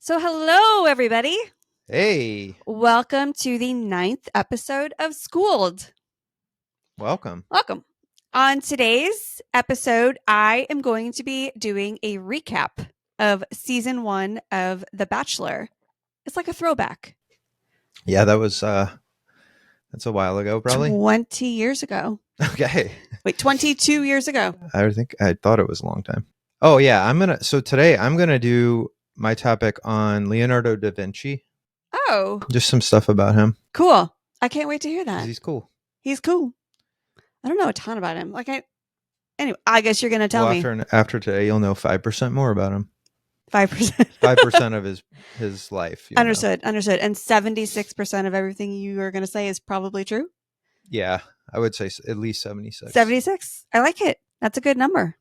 So, hello, everybody. Hey, Welcome to the 9th episode of Schooled. welcome. Welcome. On today's episode, I am going to be doing a recap of season 1 of The Bachelor. It's like a throwback. Yeah, that's a while ago, probably. 20 years ago. Okay. Wait, 22 years ago. I thought it was a long time. Oh yeah, today I'm gonna do my topic on Leonardo da Vinci. Oh, Just some stuff about him. cool. I can't wait to hear 'Cause that. he's cool. He's cool. I don't know a ton about him. Anyway, I guess you're going to tell Well, me. after today, you'll know 5% more about him. 5%. 5% of his life. Understood. And 76% of everything you are going to say is probably true. Yeah, I would say at least 76. 76. I like it. That's a good number.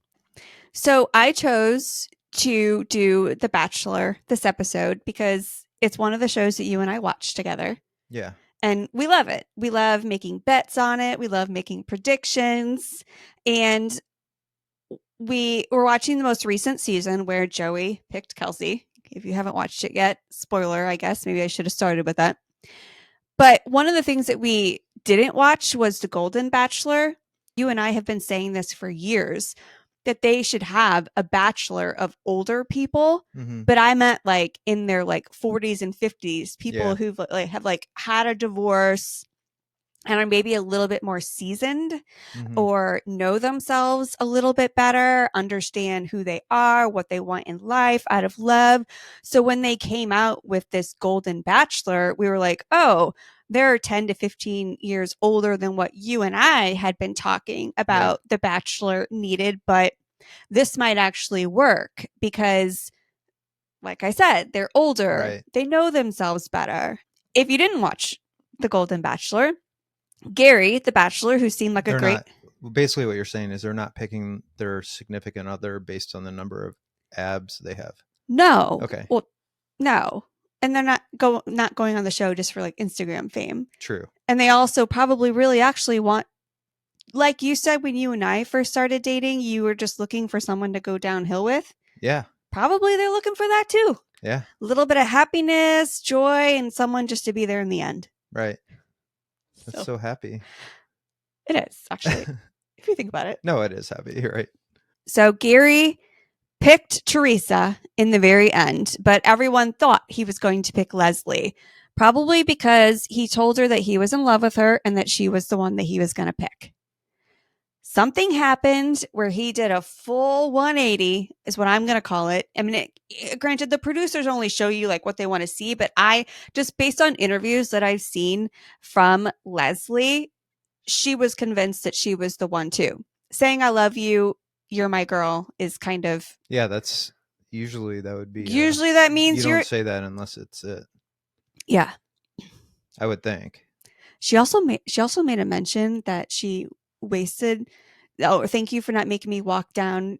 So I chose to do The Bachelor this episode because it's one of the shows that you and I watch together. Yeah. And we love it. We love making bets on it. We love making predictions. And we were watching the most recent season where Joey picked Kelsey. If you haven't watched it yet, spoiler, I guess. Maybe I should have started with that. But one of the things that we didn't watch was The Golden Bachelor. You and I have been saying this for years, that they should have a bachelor of older people. Mm-hmm. But I meant like in their like 40s and 50s, people Yeah. who've like have like had a divorce and are maybe a little bit more seasoned Mm-hmm. or know themselves a little bit better, understand who they are, what they want in life out of love. So when they came out with this Golden Bachelor, we were like, oh, they're 10 to 15 years older than what you and I had been talking about The Bachelor needed. But this might actually work because, like I said, they're older. Right. They know themselves better. If you didn't watch The Golden Bachelor, Gary, the bachelor, who seemed like a great... Basically what you're saying is they're not picking their significant other based on the number of abs they have. No. Okay. Well, no. And they're not going on the show just for like Instagram fame. True. And they also probably really actually want, like you said, when you and I first started dating, you were just looking for someone to go downhill with. Yeah. Probably they're looking for that too. Yeah. A little bit of happiness, joy, and someone just to be there in the end. Right. That's so happy. It is, actually, if you think about it. No, it is happy. You're right. So Gary picked Teresa in the very end, but everyone thought he was going to pick Leslie, probably because he told her that he was in love with her and that she was the one that he was going to pick. Something happened where he did a full 180 is what I'm going to call it. I mean, granted, the producers only show you like what they want to see, but I just based on interviews that I've seen from Leslie, she was convinced that she was the one too. Saying I love you, you're my girl is kind of... Yeah, that's usually that would be... Usually that means you don't say that unless it's it. Yeah. I would think. She also made a mention that she wasted... Oh, thank you for not making me walk down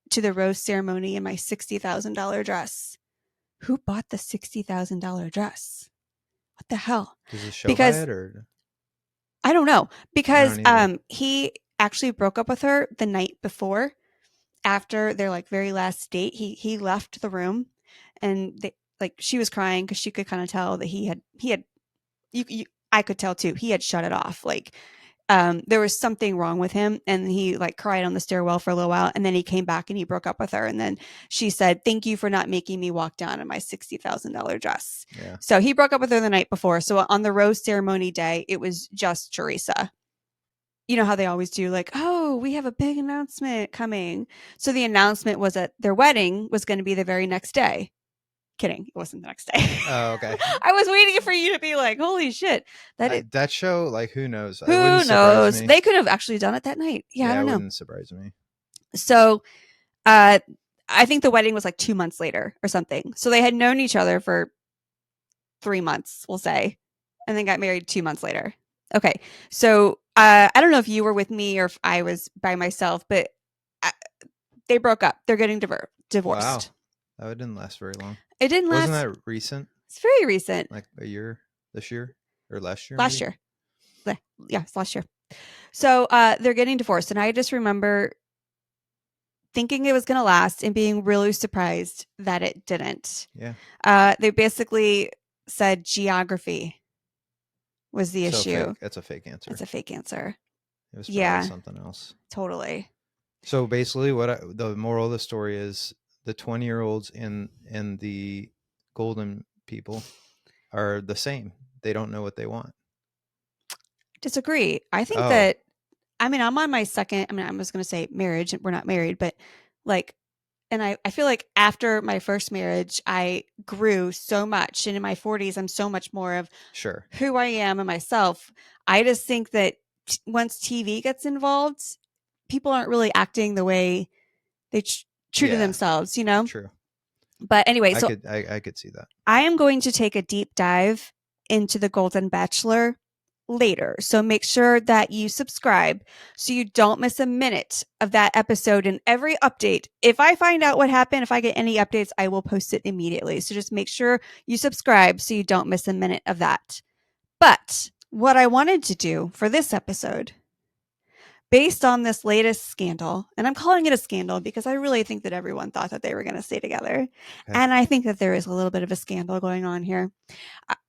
to the rose ceremony in my $60,000 dress. Who bought the $60,000 dress? What the hell? Does the show buy it or... I don't know. Because he actually broke up with her the night before. After their like very last date, he left the room, and she was crying because she could kind of tell that he had I could tell too, he had shut it off. Like there was something wrong with him, and he like cried on the stairwell for a little while, and then he came back and he broke up with her, and then she said, "Thank you for not making me walk down in my $60,000 dress." Yeah. So he broke up with her the night before. So on the rose ceremony day, it was just Teresa. You know how they always do, like, oh, we have a big announcement coming. So the announcement was that their wedding was going to be the very next day. Kidding. It wasn't the next day. Oh, okay. I was waiting for you to be like, holy shit. That show, like, who knows? Who knows? They could have actually done it that night. Yeah, I don't know. It wouldn't surprise me. So I think the wedding was like 2 months later or something. So they had known each other for 3 months, we'll say, and then got married 2 months later. Okay. So I don't know if you were with me or if I was by myself, but they broke up. They're getting divorced. Wow. That didn't last very long. It didn't last. Wasn't that recent? It's very recent. Like a year, this year or last year? Last year. Yeah, it's last year. So they're getting divorced. And I just remember thinking it was going to last and being really surprised that it didn't. Yeah. They basically said geography was the So issue. fake. That's a fake answer. It's a fake answer. It was probably Yeah. something else. Totally. So basically, the moral of the story is the 20-year-olds and the golden people are the same. They don't know what they want. Disagree. I think Oh, that, I mean, I'm on my second, I mean, I was going to say marriage. We're not married, but like, and I feel like after my first marriage, I grew so much. And in my 40s, I'm so much more of sure. who I am and myself. I just think that once TV gets involved, people aren't really acting the way they true to Yeah. themselves, you know? True. But anyway, I so could see that. I am going to take a deep dive into the Golden Bachelor later. So make sure that you subscribe so you don't miss a minute of that episode and every update. If I find out what happened, if I get any updates, I will post it immediately. So just make sure you subscribe so you don't miss a minute of that. But what I wanted to do for this episode, based on this latest scandal, and I'm calling it a scandal because I really think that everyone thought that they were going to stay together. Okay. And I think that there is a little bit of a scandal going on here.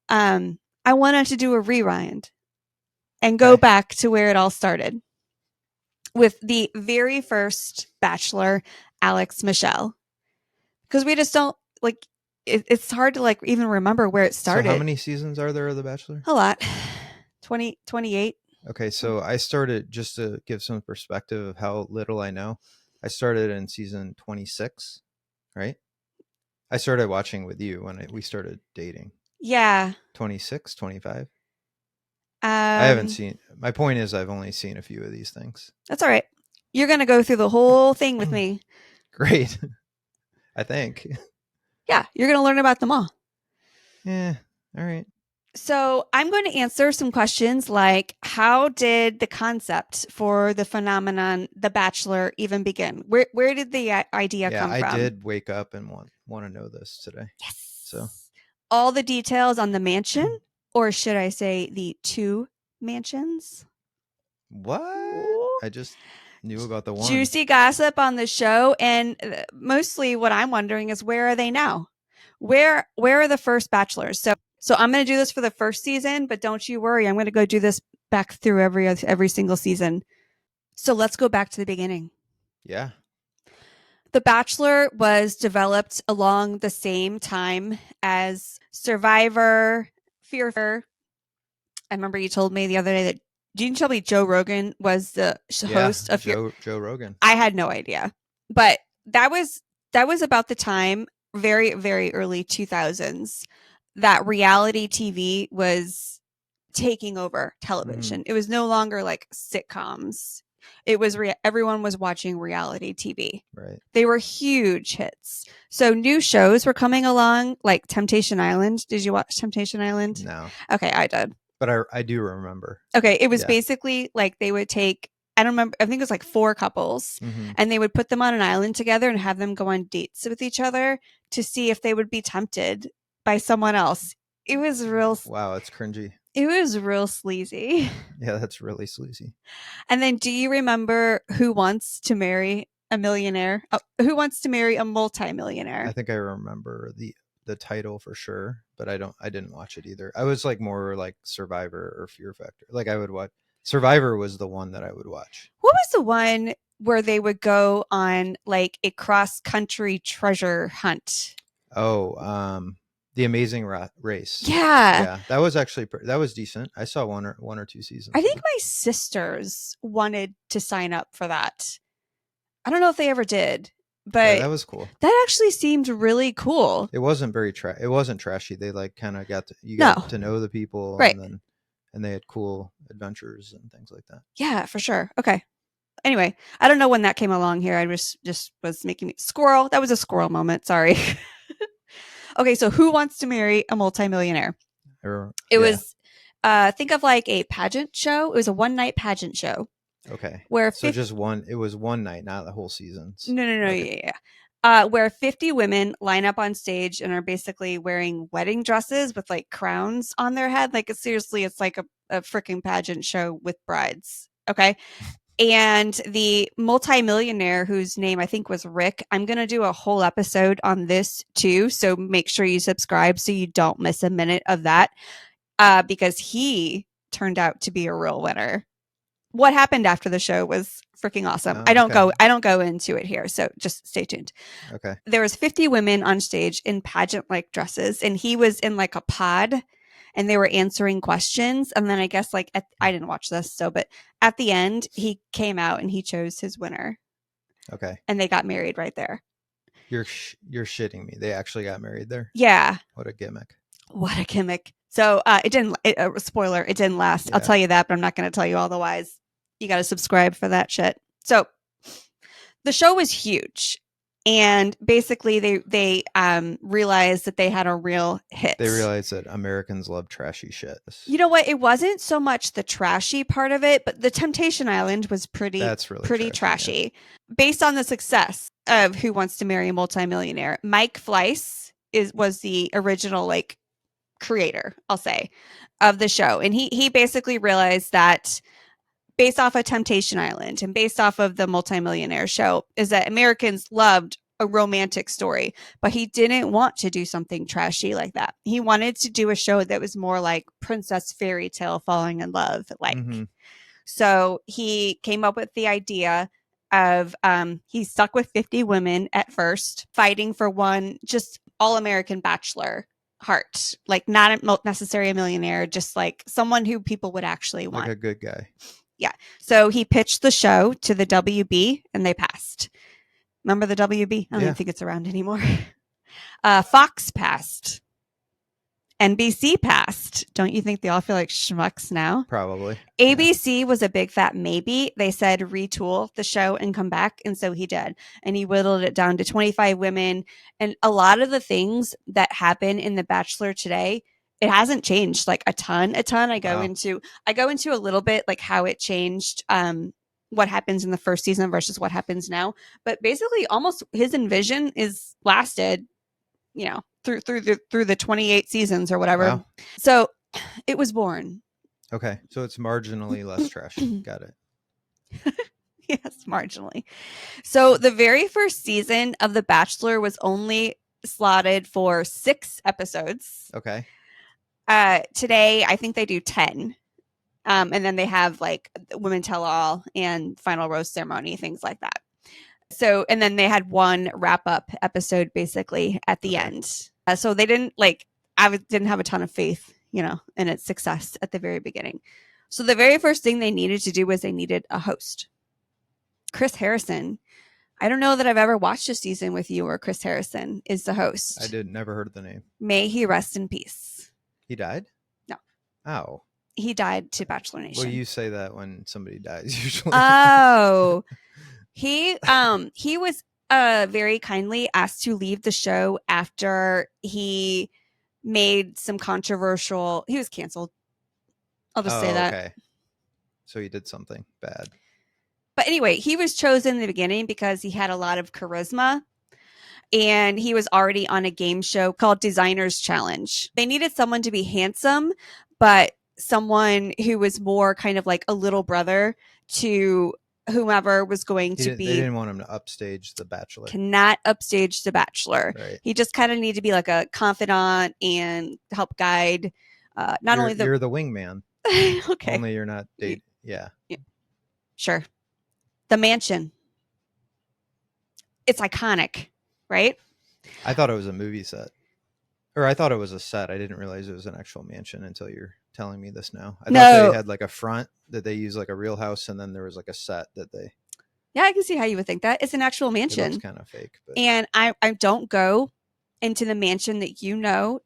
I wanted to do a rewind and go Okay. back to where it all started with the very first Bachelor, Alex Michel. Because we just don't, like, it's hard to, like, even remember where it started. So how many seasons are there of The Bachelor? A lot. 28. Okay, so I started, just to give some perspective of how little I know, I started in season 26, right? I started watching with you when we started dating. Yeah. 26, 25? I haven't Um, seen, my point is I've only seen a few of these things. That's all right. You're going to go through the whole thing with me. Great. I think. Yeah, you're going to learn about them all. Yeah, all right. So I'm going to answer some questions like, how did the concept for the phenomenon, The Bachelor, even begin? Where did the idea come from? Yeah, I did wake up and want to know this today. Yes. So all the details on the mansion, or should I say the two mansions? what? Ooh. I just knew about the one. Juicy gossip on the show, and mostly what I'm wondering is, where are they now? Where are the first Bachelors? So I'm going to do this for the first season, but don't you worry, I'm going to go do this back through every single season. So let's go back to the beginning. Yeah. The Bachelor was developed along the same time as Survivor, Fear. I remember you told me the other day that, didn't you tell me Joe Rogan was the host of Joe Rogan? I had no idea, but that was about the time, very, very early 2000s, that reality TV was taking over television. It was no longer like sitcoms. It was everyone was watching reality TV. Right. They were huge hits. So new shows were coming along, like Temptation Island. Did you watch Temptation Island? No. Okay, I did. But I do remember. Okay, it was basically like they would take, I don't remember, I think it was like 4 couples, and they would put them on an island together and have them go on dates with each other to see if they would be tempted by someone else. It was real. Wow, it's cringy. It was real sleazy. Yeah, that's really sleazy. And then, do you remember Who Wants to Marry a Millionaire? Who Wants to Marry a Multimillionaire? I think I remember the title for sure, but I didn't watch it either. I was like more like Survivor or Fear Factor. Like I would watch Survivor was the one that I would watch. What was the one where they would go on like a cross-country treasure hunt? Oh, The Amazing Race. Yeah, that was actually that was decent. I saw one or two seasons. I think my sisters wanted to sign up for that. I don't know if they ever did, but that was cool. That actually seemed really cool. It wasn't very it wasn't trashy. They like kind of got to know the people, right? And they had cool adventures and things like that. Yeah, for sure. Okay. Anyway, I don't know when that came along here. I just was making me squirrel. That was a squirrel moment. Sorry. Okay, so Who Wants to Marry a Multimillionaire? It was, think of like a pageant show. It was a one-night pageant show. Okay. Where just one, it was one night, not the whole season. No. Okay. Yeah. Where 50 women line up on stage and are basically wearing wedding dresses with like crowns on their head. Like seriously, it's like a freaking pageant show with brides. Okay. And the multimillionaire, whose name I think was Rick, I'm going to do a whole episode on this too. So make sure you subscribe so you don't miss a minute of that, because he turned out to be a real winner. What happened after the show was freaking awesome. Oh, I don't okay. go into it here, so just stay tuned. Okay. There was 50 women on stage in pageant-like dresses, and he was in like a pod, and they were answering questions. And then I guess I didn't watch this, but at the end, he came out and he chose his winner, Okay. and they got married right there. You're shitting me. They actually got married there? Yeah. What a gimmick. What a gimmick. So it didn't, spoiler, it didn't last. Yeah. I'll tell you that, but I'm not going to tell you all the whys. You got to subscribe for that shit. So the show was huge. And basically they realized that they had a real hit. They realized that Americans love trashy shit. You know what? It wasn't so much the trashy part of it, but the Temptation Island was That's really pretty trashy. Yeah. Based on the success of Who Wants to Marry a Multimillionaire, Mike Fleiss was the original creator, I'll say, of the show. And he basically realized that based off of Temptation Island and based off of the Multimillionaire show is that Americans loved a romantic story, but he didn't want to do something trashy like that. He wanted to do a show that was more like princess fairy tale falling in love. So he came up with the idea of, he stuck with 50 women at first, fighting for one just all-American bachelor heart, not necessarily a millionaire, just someone who people would actually want. Like a good guy. Yeah. So he pitched the show to the WB and they passed. Remember the WB? I don't even think it's around anymore. Fox passed. NBC passed. Don't you think they all feel like schmucks now? Probably. ABC was a big fat maybe. They said retool the show and come back. And so he did. And he whittled it down to 25 women. And a lot of the things that happen in The Bachelor today, it hasn't changed a ton. I go into a little bit how it changed, what happens in the first season versus what happens now. But basically almost his envision is lasted, through the 28 seasons or whatever. Wow. So it was born. Okay. So it's marginally less trashy. Got it. Yes, marginally. So the very first season of The Bachelor was only slotted for 6 episodes. Okay. Today, I think they do 10. And then they have Women Tell All and Final Rose Ceremony, things like that. So, and then they had one wrap up episode basically at the end. So they didn't I didn't have a ton of faith, in its success at the very beginning. So the very first thing they needed to do was they needed a host. Chris Harrison. I don't know that I've ever watched a season with you where Chris Harrison is the host. I never heard the name. May he rest in peace. He died? No. Oh. He died to Bachelor Nation. Well, you say that when somebody dies usually. Oh. He was very kindly asked to leave the show after he made some controversial. He was canceled. I'll just say that. Okay. So he did something bad. But anyway, he was chosen in the beginning because he had a lot of charisma. And he was already on a game show called Designer's Challenge. They needed someone to be handsome, but someone who was more kind of like a little brother to whomever was going to be. They didn't want him to upstage The Bachelor. Cannot upstage The Bachelor. Right. He just kind of needed to be like a confidant and help guide. You're the wingman. Okay. Only you're not dating. Yeah. Sure. The mansion. It's iconic, right? I thought it was a movie set. Or I thought it was a set. I didn't realize it was an actual mansion until you're telling me this now. I thought they had a front that they use a real house, and then there was a set that they. Yeah, I can see how you would think that. It's an actual mansion. It's kind of fake. But... And I don't go into the mansion that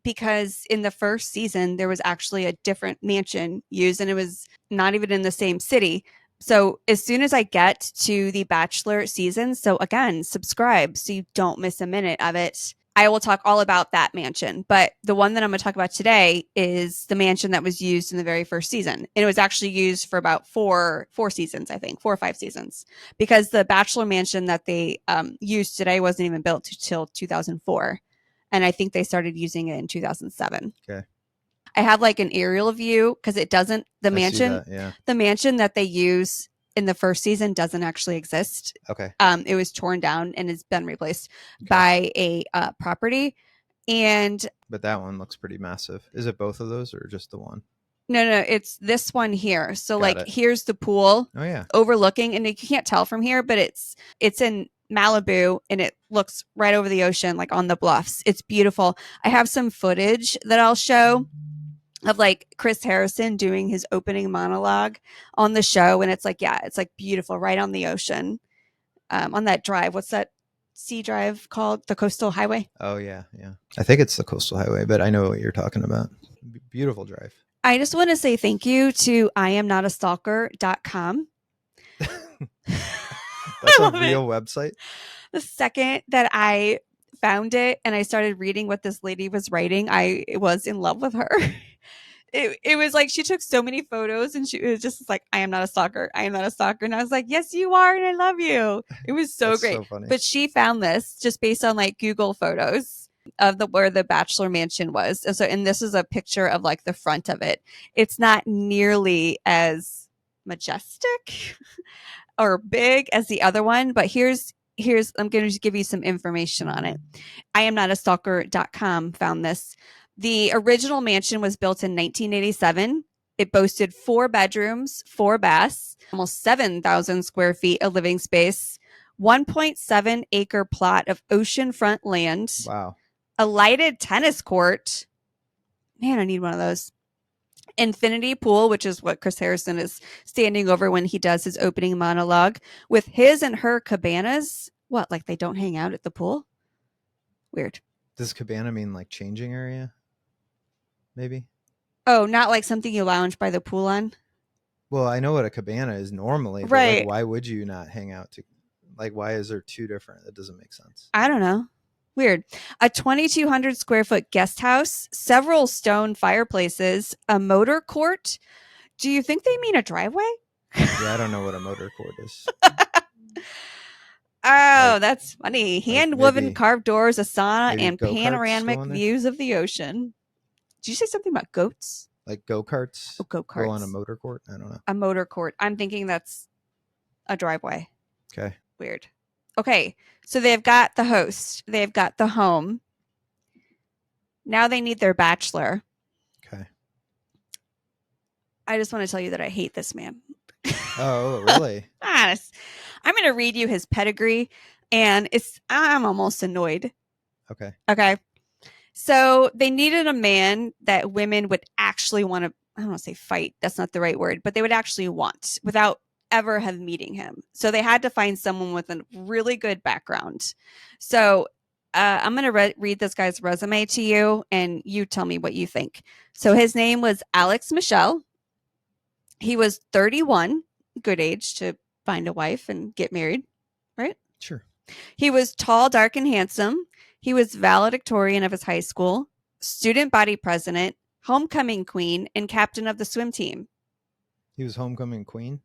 because in the first season, there was actually a different mansion used, and it was not even in the same city. So as soon as I get to the Bachelor season, so again, subscribe so you don't miss a minute of it. I will talk all about that mansion. But the one that I'm going to talk about today is the mansion that was used in the very first season. And it was actually used for about four seasons, I think, 4 or 5 seasons. Because the Bachelor mansion that they used today wasn't even built until 2004. And I think they started using it in 2007. Okay. I have an aerial view because it doesn't, the mansion that they use in the first season doesn't actually exist. Okay. It was torn down and has been replaced by a property. And but that one looks pretty massive. Is it both of those or just the one? no, it's this one here. So Got like it. here's the pool Oh yeah. overlooking, and you can't tell from here, but it's in Malibu and it looks right over the ocean, like on the bluffs. It's beautiful. I have some footage that I'll show of like Chris Harrison doing his opening monologue on the show, and it's like, yeah, it's like beautiful right on the ocean, on that drive. What's that sea drive called? The Coastal Highway. Oh yeah. I think it's the Coastal Highway, but I know what you're talking about. Beautiful drive. I just want to say thank you to IamNotAstalker.com. That's a real website. The second that I found it and I started reading what this lady was writing, I was in love with her. It was like she took so many photos and she was just like, I am not a stalker. I am not a stalker. And I was like, yes, you are. And I love you. It was so great. So funny. But she found this just based on like Google photos of where the Bachelor mansion was. And this is a picture of like the front of it. It's not nearly as majestic or big as the other one, but here's I'm going to give you some information on it. IamNotAstalker.com found this. The original mansion was built in 1987. It boasted 4 bedrooms, 4 baths, almost 7,000 square feet of living space, 1.7 acre plot of oceanfront land. Wow. A lighted tennis court. Man, I need one of those. Infinity pool, which is what Chris Harrison is standing over when he does his opening monologue, with his and her cabanas. What, like they don't hang out at the pool? Weird. Does cabana mean like changing area? Maybe. Oh, not like something you lounge by the pool on? Well, I know what a cabana is normally, but right. Like, why would you not hang out why is there 2 different? That doesn't make sense. I don't know. Weird. A 2,200 square foot guest house, several stone fireplaces, a motor court. Do you think they mean a driveway? Yeah, I don't know what a motor court is. That's funny. Hand-woven carved doors, a sauna, and panoramic views of the ocean. Did you say something about goats? Like go-karts? Oh, go-karts. Go on a motor court? I don't know. A motor court. I'm thinking that's a driveway. Okay. Weird. Okay, so they've got the host. They've got the home. Now they need their bachelor. Okay. I just want to tell you that I hate this man. Oh, really? Honest. I'm going to read you his pedigree, and I'm almost annoyed. Okay. So they needed a man that women would actually want to, I don't want to say fight. That's not the right word, but they would actually want without ever have meeting him. So they had to find someone with a really good background. So I'm going to read this guy's resume to you, and you tell me what you think. So his name was Alex Michel. He was 31, good age to find a wife and get married, right? Sure. He was tall, dark, and handsome. He was valedictorian of his high school, student body president, homecoming queen, and captain of the swim team. He was homecoming queen?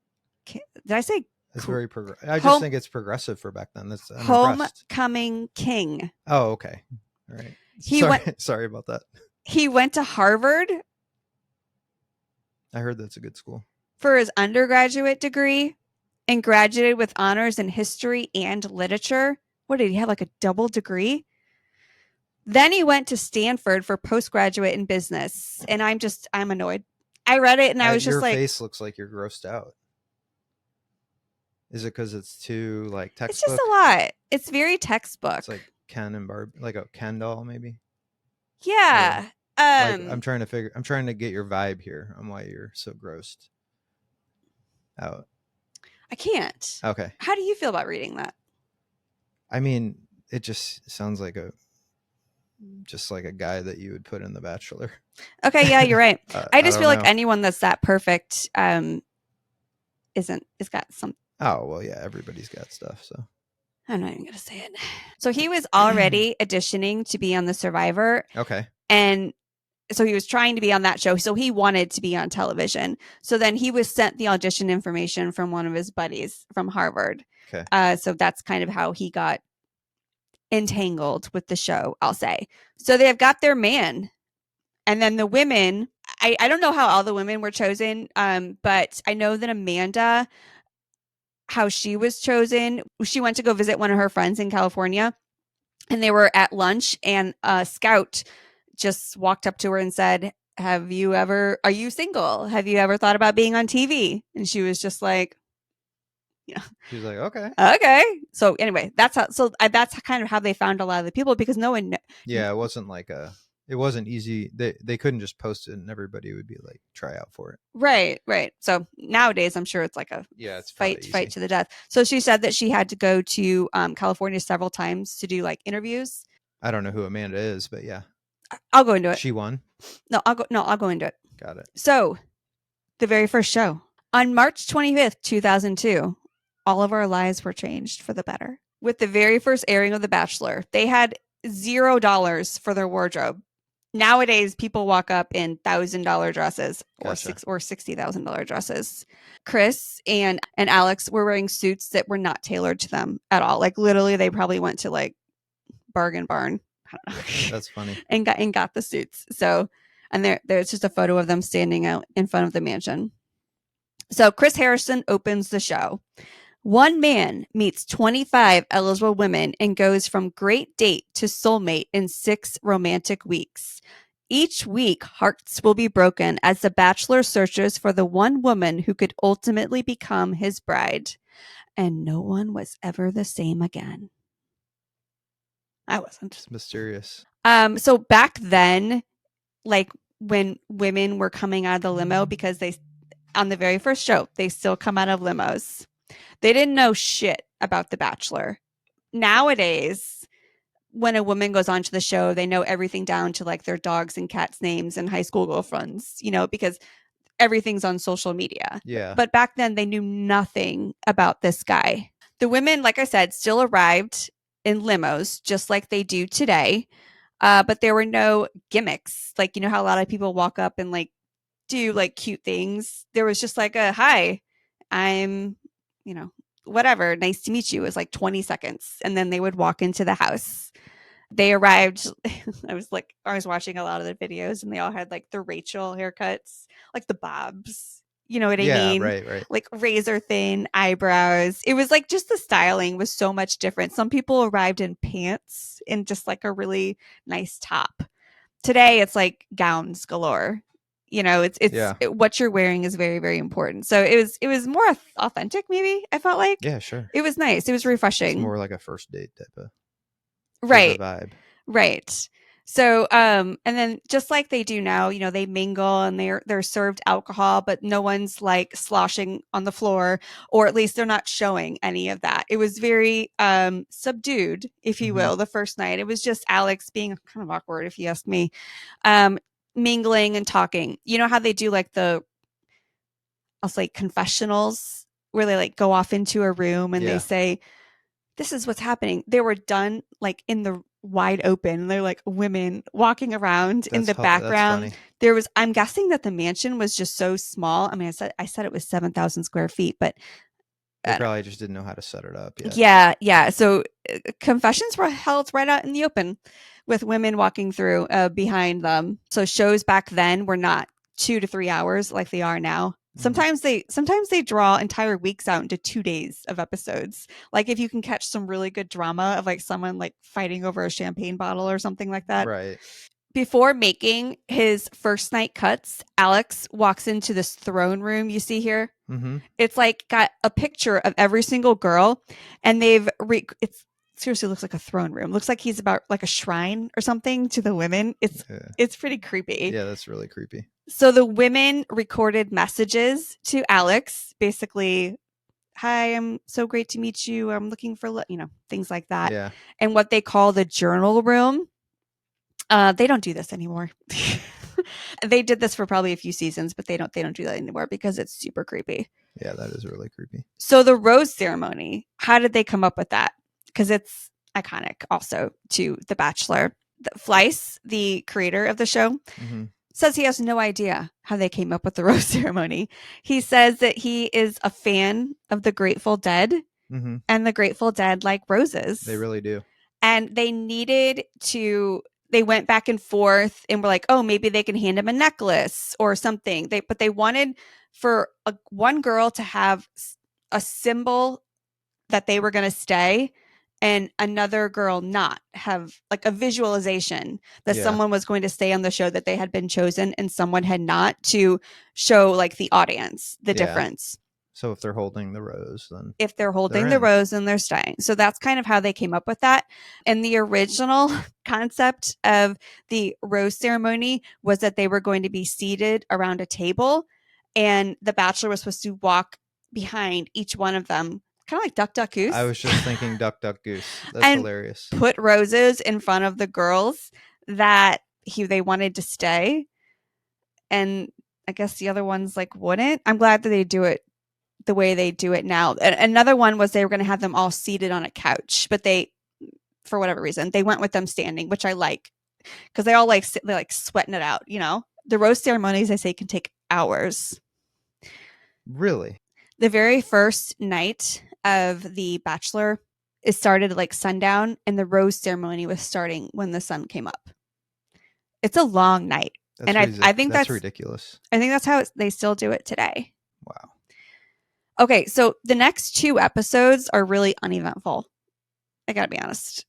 Did I say? That's very progressive. I just think it's progressive for back then. That's homecoming king. Oh, okay. All right. Sorry about that. He went to Harvard. I heard that's a good school. For his undergraduate degree and graduated with honors in history and literature. What did he have, like a double degree? Then he went to Stanford for postgraduate in business. And I'm annoyed. I read it and I was just like. Your face looks like you're grossed out. Is it because it's too like textbook? It's just a lot. It's very textbook. It's like Ken and Barb, like a Ken doll, maybe. Yeah. I'm trying to get your vibe here on why you're so grossed out. I can't. Okay. How do you feel about reading that? I mean, it just sounds like a guy that you would put in The Bachelor. Okay, yeah, you're right. I just feel like anyone that's that perfect is got some. Oh, well, yeah, everybody's got stuff, so. I'm not even going to say it. So he was already auditioning to be on The Survivor. Okay. And so he was trying to be on that show. So he wanted to be on television. So then he was sent the audition information from one of his buddies from Harvard. Okay. So that's kind of how he got entangled with the show, I'll say. So they've got their man. And then the women, I don't know how all the women were chosen, but I know that Amanda how she was chosen. She went to go visit one of her friends in California, and they were at lunch, and a scout just walked up to her and said, are you single? Have you ever thought about being on TV? And she was just like, yeah. She was like, okay. Okay. So anyway, that's kind of how they found a lot of the people, because no one. Yeah, it wasn't easy. They couldn't just post it and everybody would be like, try out for it. Right. So nowadays, I'm sure it's like a it's fight to the death. So she said that she had to go to California several times to do like interviews. I don't know who Amanda is, but yeah, I'll go into it. she won. No, I'll go into it. Got it. So the very first show on March 25th, 2002, all of our lives were changed for the better. With the very first airing of The Bachelor, they had $0 for their wardrobe. Nowadays, people walk up in $1,000 dresses or $60,000 dresses. Chris and Alex were wearing suits that were not tailored to them at all. Like literally, they probably went to like Bargain Barn. I don't know. That's funny. and got the suits. So, and there's just a photo of them standing out in front of the mansion. So Chris Harrison opens the show. One man meets 25 eligible women and goes from great date to soulmate in 6 romantic weeks. Each week, hearts will be broken as the Bachelor searches for the one woman who could ultimately become his bride. And no one was ever the same again. I wasn't. It's mysterious. So back then, like when women were coming out of the limo, because on the very first show, they still come out of limos. They didn't know shit about The Bachelor. Nowadays, when a woman goes onto the show, they know everything down to like their dogs and cats' names and high school girlfriends, because everything's on social media. Yeah. But back then, they knew nothing about this guy. The women, like I said, still arrived in limos, just like they do today. But there were no gimmicks. Like, you know how a lot of people walk up and like do like cute things. There was just like a, hi, I'm, whatever. Nice to meet you. It was like 20 seconds. And then they would walk into the house. They arrived. I was watching a lot of the videos and they all had like the Rachel haircuts, like the bobs. You know what I mean? Right. Like razor thin eyebrows. It was like just the styling was so much different. Some people arrived in pants and just like a really nice top. Today it's like gowns galore. What you're wearing is very, very important. So it was more authentic, maybe. I felt like. Yeah, sure. It was nice. It was refreshing. It's more like a first date type of vibe. Right. So, and then just like they do now, they mingle and they're served alcohol, but no one's like sloshing on the floor, or at least they're not showing any of that. It was very subdued, if you will, the first night. It was just Alex being kind of awkward, if you ask me, mingling and talking. You know how they do like I'll say confessionals, where they like go off into a room and they say, this is what's happening. They were done like in the wide open. They're like women walking around in the background. I'm guessing that the mansion was just so small. I mean, I said it was 7,000 square feet, but they probably just didn't know how to set it up yet. Yeah. So confessions were held right out in the open with women walking through behind them. So shows back then were not 2 to 3 hours like they are now. Sometimes they draw entire weeks out into 2 days of episodes. Like if you can catch some really good drama of like someone like fighting over a champagne bottle or something like that. Right. Before making his first night cuts, Alex walks into this throne room you see here. It's like got a picture of every single girl, and it seriously looks like a throne room. Looks like he's about like a shrine or something to the women. It's pretty creepy. Yeah, that's really creepy. So the women recorded messages to Alex, basically, hi, I'm so great to meet you. I'm looking for, things like that. Yeah. And what they call the journal room. They don't do this anymore. They did this for probably a few seasons, but they don't do that anymore because it's super creepy. Yeah, that is really creepy. So the rose ceremony, how did they come up with that? Because it's iconic also to The Bachelor. Fleiss, the creator of the show, says he has no idea how they came up with the rose ceremony. He says that he is a fan of the Grateful Dead, and the Grateful Dead like roses. They really do. And they went back and forth and were like, oh, maybe they can hand him a necklace or something. But they wanted for one girl to have a symbol that they were going to stay and another girl not have like a visualization that someone was going to stay on the show, that they had been chosen and someone had not, to show like the audience the difference. So if they're holding the rose, then if they're holding the rose, then they're staying. So that's kind of how they came up with that. And the original concept of the rose ceremony was that they were going to be seated around a table and the bachelor was supposed to walk behind each one of them, kind of like Duck, Duck, Goose. I was just thinking Duck, Duck, Goose. That's hilarious. Put roses in front of the girls that they wanted to stay. And I guess the other ones like wouldn't. I'm glad that they do it the way they do it now. Another one was they were going to have them all seated on a couch, but they, for whatever reason, they went with them standing, which I like, because they all they're like sweating it out. You know, the rose ceremonies, I say, can take hours. Really? The very first night of The Bachelor, it started at like sundown, and the rose ceremony was starting when the sun came up. It's a long night. And I think that's ridiculous. I think that's how they still do it today. Wow. Okay, so the next 2 episodes are really uneventful. I gotta be honest.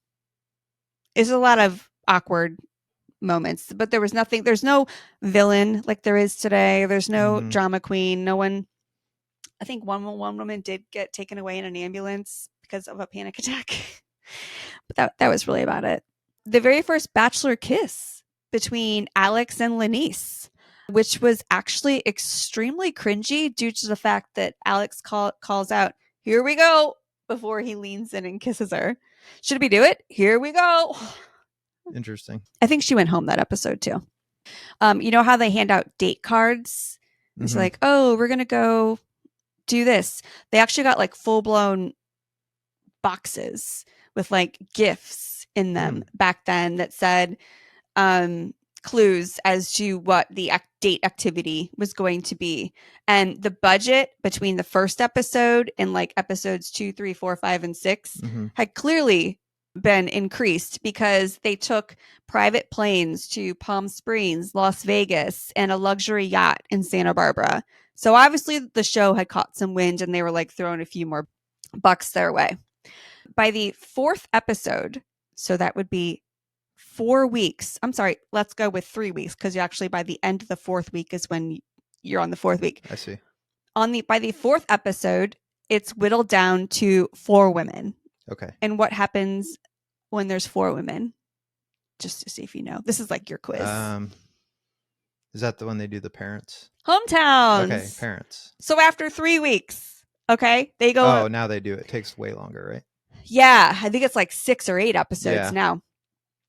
There's a lot of awkward moments, but there's no villain like there is today. There's no drama queen. No one. I think one woman did get taken away in an ambulance because of a panic attack. But that was really about it. The very first Bachelor kiss between Alex and Lenice, which was actually extremely cringy due to the fact that Alex calls out, "Here we go," before he leans in and kisses her. Should we do it? Here we go. Interesting. I think she went home that episode too. You know how they hand out date cards? It's like, oh, we're going to go do this. They actually got like full-blown boxes with like gifts in them back then that said clues as to what the date activity was going to be. And the budget between the first episode and like episodes 2, 3, 4, 5, and 6 had clearly been increased because they took private planes to Palm Springs, Las Vegas, and a luxury yacht in Santa Barbara. So obviously the show had caught some wind and they were like throwing a few more bucks their way. By the 4th episode, so that would be 4 weeks. I'm sorry, let's go with 3 weeks, because you actually, by the end of the 4th week is when you're on the 4th week. I see. By the 4th episode, it's whittled down to 4 women. Okay. And what happens when there's 4 women? Just to see if you know. This is like your quiz. Is that the one they do the parents? Hometowns. Okay, parents. So after 3 weeks, okay, they go. Oh, now they do it. It takes way longer, right? Yeah, I think it's like 6 or 8 episodes now.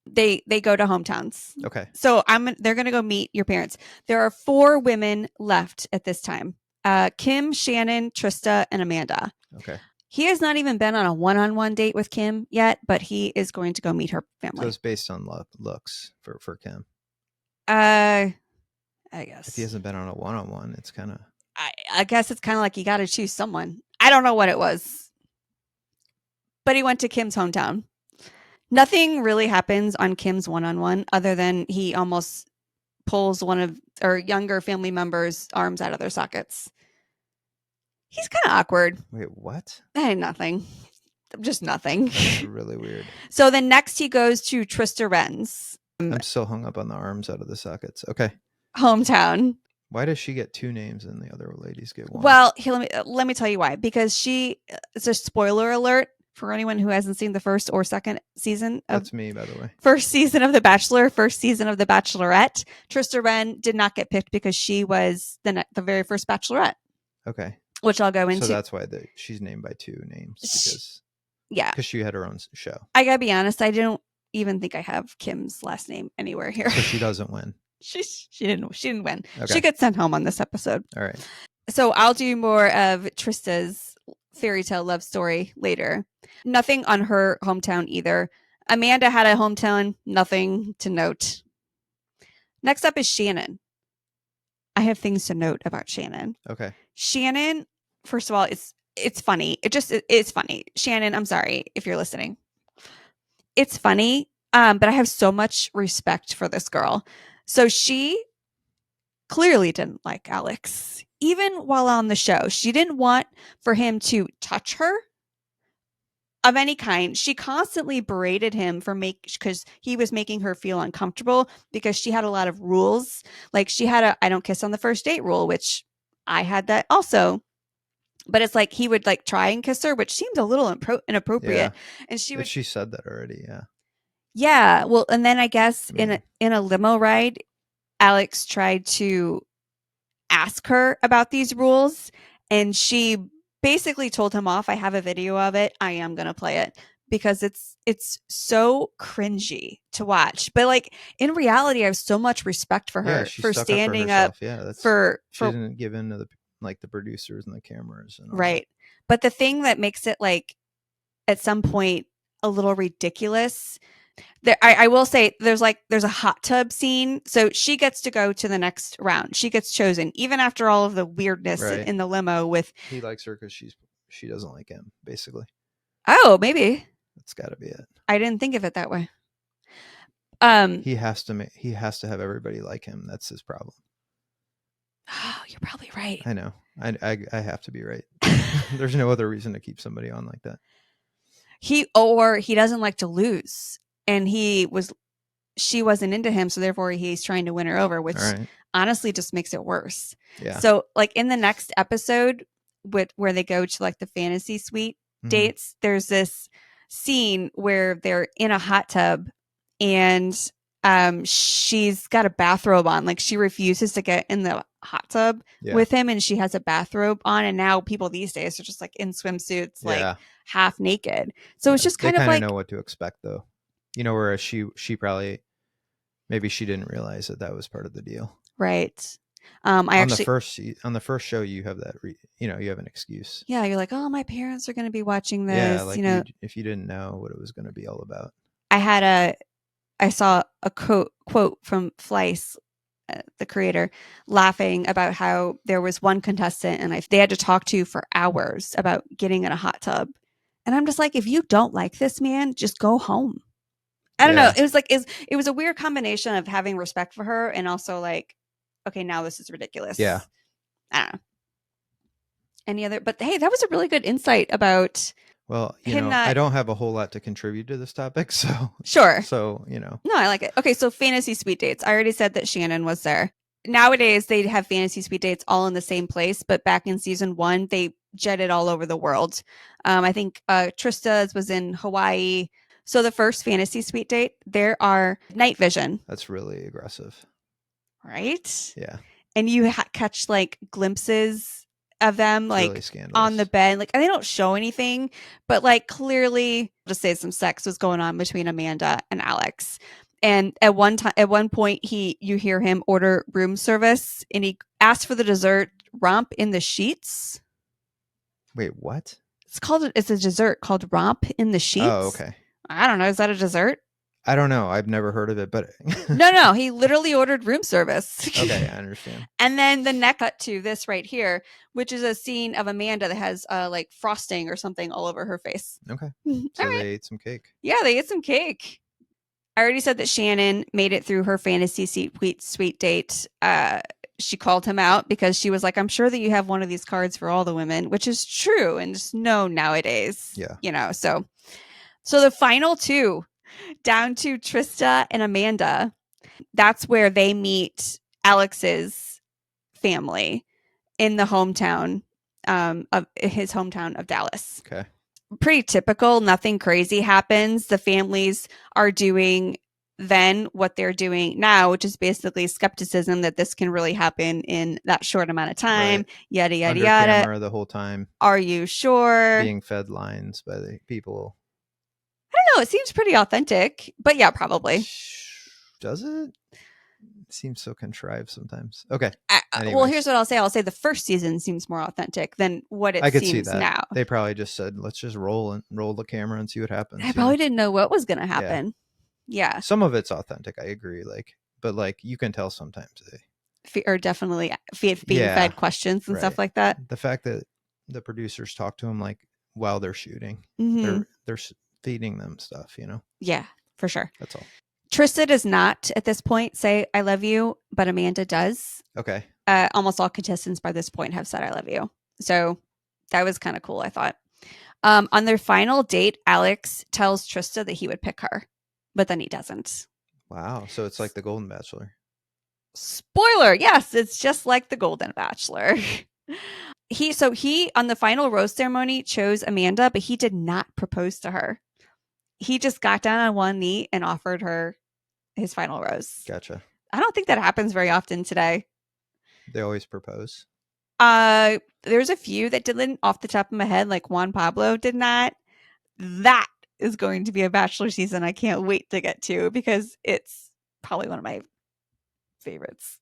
They go to hometowns. Okay. So they're gonna go meet your parents. There are 4 women left at this time. Kim, Shannon, Trista, and Amanda. Okay. He has not even been on a one-on-one date with Kim yet, but he is going to go meet her family. So it's based on looks for Kim. I guess. If he hasn't been on a one-on-one, it's kind of... I guess it's kind of like you got to choose someone. I don't know what it was. But he went to Kim's hometown. Nothing really happens on Kim's one-on-one other than he almost pulls one of our younger family members' arms out of their sockets. He's kind of awkward. Wait, what? Nothing. Just nothing. That's really weird. So then next he goes to Trista Wren's. I'm still hung up on the arms out of the sockets. Okay. Hometown. Why does she get 2 names and the other ladies get 1? Well, let me tell you why. Because it's a spoiler alert for anyone who hasn't seen the first or second season. That's me, by the way. First season of The Bachelor, first season of The Bachelorette. Trista Wren did not get picked because she was the very first Bachelorette. Okay. Which I'll go into. So that's why she's named by 2 names. Because she had her own show. I gotta be honest, I don't even think I have Kim's last name anywhere here. So she doesn't win. She didn't win. Okay. She gets sent home on this episode. All right. So I'll do more of Trista's fairy tale love story later. Nothing on her hometown either. Amanda had a hometown, nothing to note. Next up is Shannon. I have things to note about Shannon. Okay. Shannon, first of all, it's funny. It's funny. Shannon, I'm sorry if you're listening. It's funny, but I have so much respect for this girl. So she clearly didn't like Alex. even while on the show, she didn't want for him to touch her of any kind. She constantly berated him for because he was making her feel uncomfortable because she had a lot of rules. Like she had a I don't kiss on the first date rule, which I had that also. But it's like he would like try and kiss her, which seemed a little inappropriate. And she would She said that already. Yeah. yeah, well, and then I guess I mean, in a limo ride, Alex tried to ask her about these rules, and she basically told him off. I have a video of it. I am going to play it because it's so cringy to watch. But like in reality, I have so much respect for yeah, her she for stuck up for standing up herself. Yeah, that's she for didn't give in to the producers and the cameras and all that. right. But the thing that makes it like at some point a little ridiculous. I will say there's a hot tub scene, so she gets to go to the next round. She gets chosen, even after all of the weirdness Right. in the limo. With He likes her because she doesn't like him. Basically, oh, maybe that's got to be it. I didn't think of it that way. He has to have everybody like him. That's his problem. Oh, you're probably right. I know. I have to be right. There's no other reason to keep somebody on like that. He doesn't like to lose, and she wasn't into him, so therefore he's trying to win her over, which honestly just makes it worse. Yeah. So like in the next episode where they go to like the fantasy suite dates, there's this scene where they're in a hot tub and she's got a bathrobe on. Like she refuses to get in the hot tub with him, and she has a bathrobe on, and now people these days are just like in swimsuits, like half naked. So it's just kind of like know what to expect though. You know, whereas she probably maybe she didn't realize that was part of the deal. Right. On the first show, you have that. You have an excuse. Yeah, you're like, oh, my parents are going to be watching this. Yeah, like if you didn't know what it was going to be all about. I saw a quote from Fleiss, the creator, laughing about how there was one contestant and they had to talk to for hours about getting in a hot tub, and I'm just like, if you don't like this man, just go home. I don't know. It was like it was a weird combination of having respect for her and also like, okay, now this is ridiculous. Yeah. I don't know. Any other? But hey, that was a really good insight about. Well, I don't have a whole lot to contribute to this topic, so sure. So No, I like it. Okay, so fantasy suite dates. I already said that Shannon was there. Nowadays, they have fantasy suite dates all in the same place, but back in season 1, they jetted all over the world. I think Trista's was in Hawaii. So the first fantasy suite date, there are night vision. That's really aggressive. Right? Yeah. And you catch like glimpses of them, like really on the bed. Like, and they don't show anything, but like clearly just say some sex was going on between Amanda and Alex. And at one point, you hear him order room service, and he asked for the dessert romp in the sheets. Wait, what? It's a dessert called romp in the sheets. Oh, okay. I don't know. Is that a dessert? I don't know. I've never heard of it, but no. He literally ordered room service. Okay, I understand. And then the next cut to this right here, which is a scene of Amanda that has like frosting or something all over her face. Okay. So they ate some cake. Yeah, they ate some cake. I already said that Shannon made it through her fantasy suite date. She called him out because she was like, I'm sure that you have one of these cards for all the women, which is true and just no nowadays. Yeah. So the final two, down to Trista and Amanda, that's where they meet Alex's family in the hometown of his hometown of Dallas. Okay. Pretty typical. Nothing crazy happens. The families are doing then what they're doing now, which is basically skepticism that this can really happen in that short amount of time. Right. Yada, yada, Under yada. Camera the whole time. Are you sure? Being fed lines by the people. I don't know. It seems pretty authentic, but yeah, probably. Does it? It seems so contrived sometimes. Okay. Well, here's what I'll say. I'll say the first season seems more authentic than what it seems now. They probably just said, let's just roll the camera and see what happens. I probably didn't know what was going to happen. Yeah. Some of it's authentic. I agree. But you can tell sometimes they are definitely being fed questions and stuff like that. The fact that the producers talk to them while they're shooting, they're feeding them stuff, Yeah, for sure. That's all. Trista does not at this point say I love you, but Amanda does. Okay. almost all contestants by this point have said I love you. So that was kind of cool, I thought. On their final date, Alex tells Trista that he would pick her, but then he doesn't. Wow. So it's like the Golden Bachelor. Spoiler, yes, it's just like the Golden Bachelor. He on the final rose ceremony chose Amanda, but he did not propose to her. He just got down on one knee and offered her his final rose. Gotcha. I don't think that happens very often today. They always propose. There's a few that didn't off the top of my head, like Juan Pablo did not. That is going to be a Bachelor season I can't wait to get to because it's probably one of my favorites.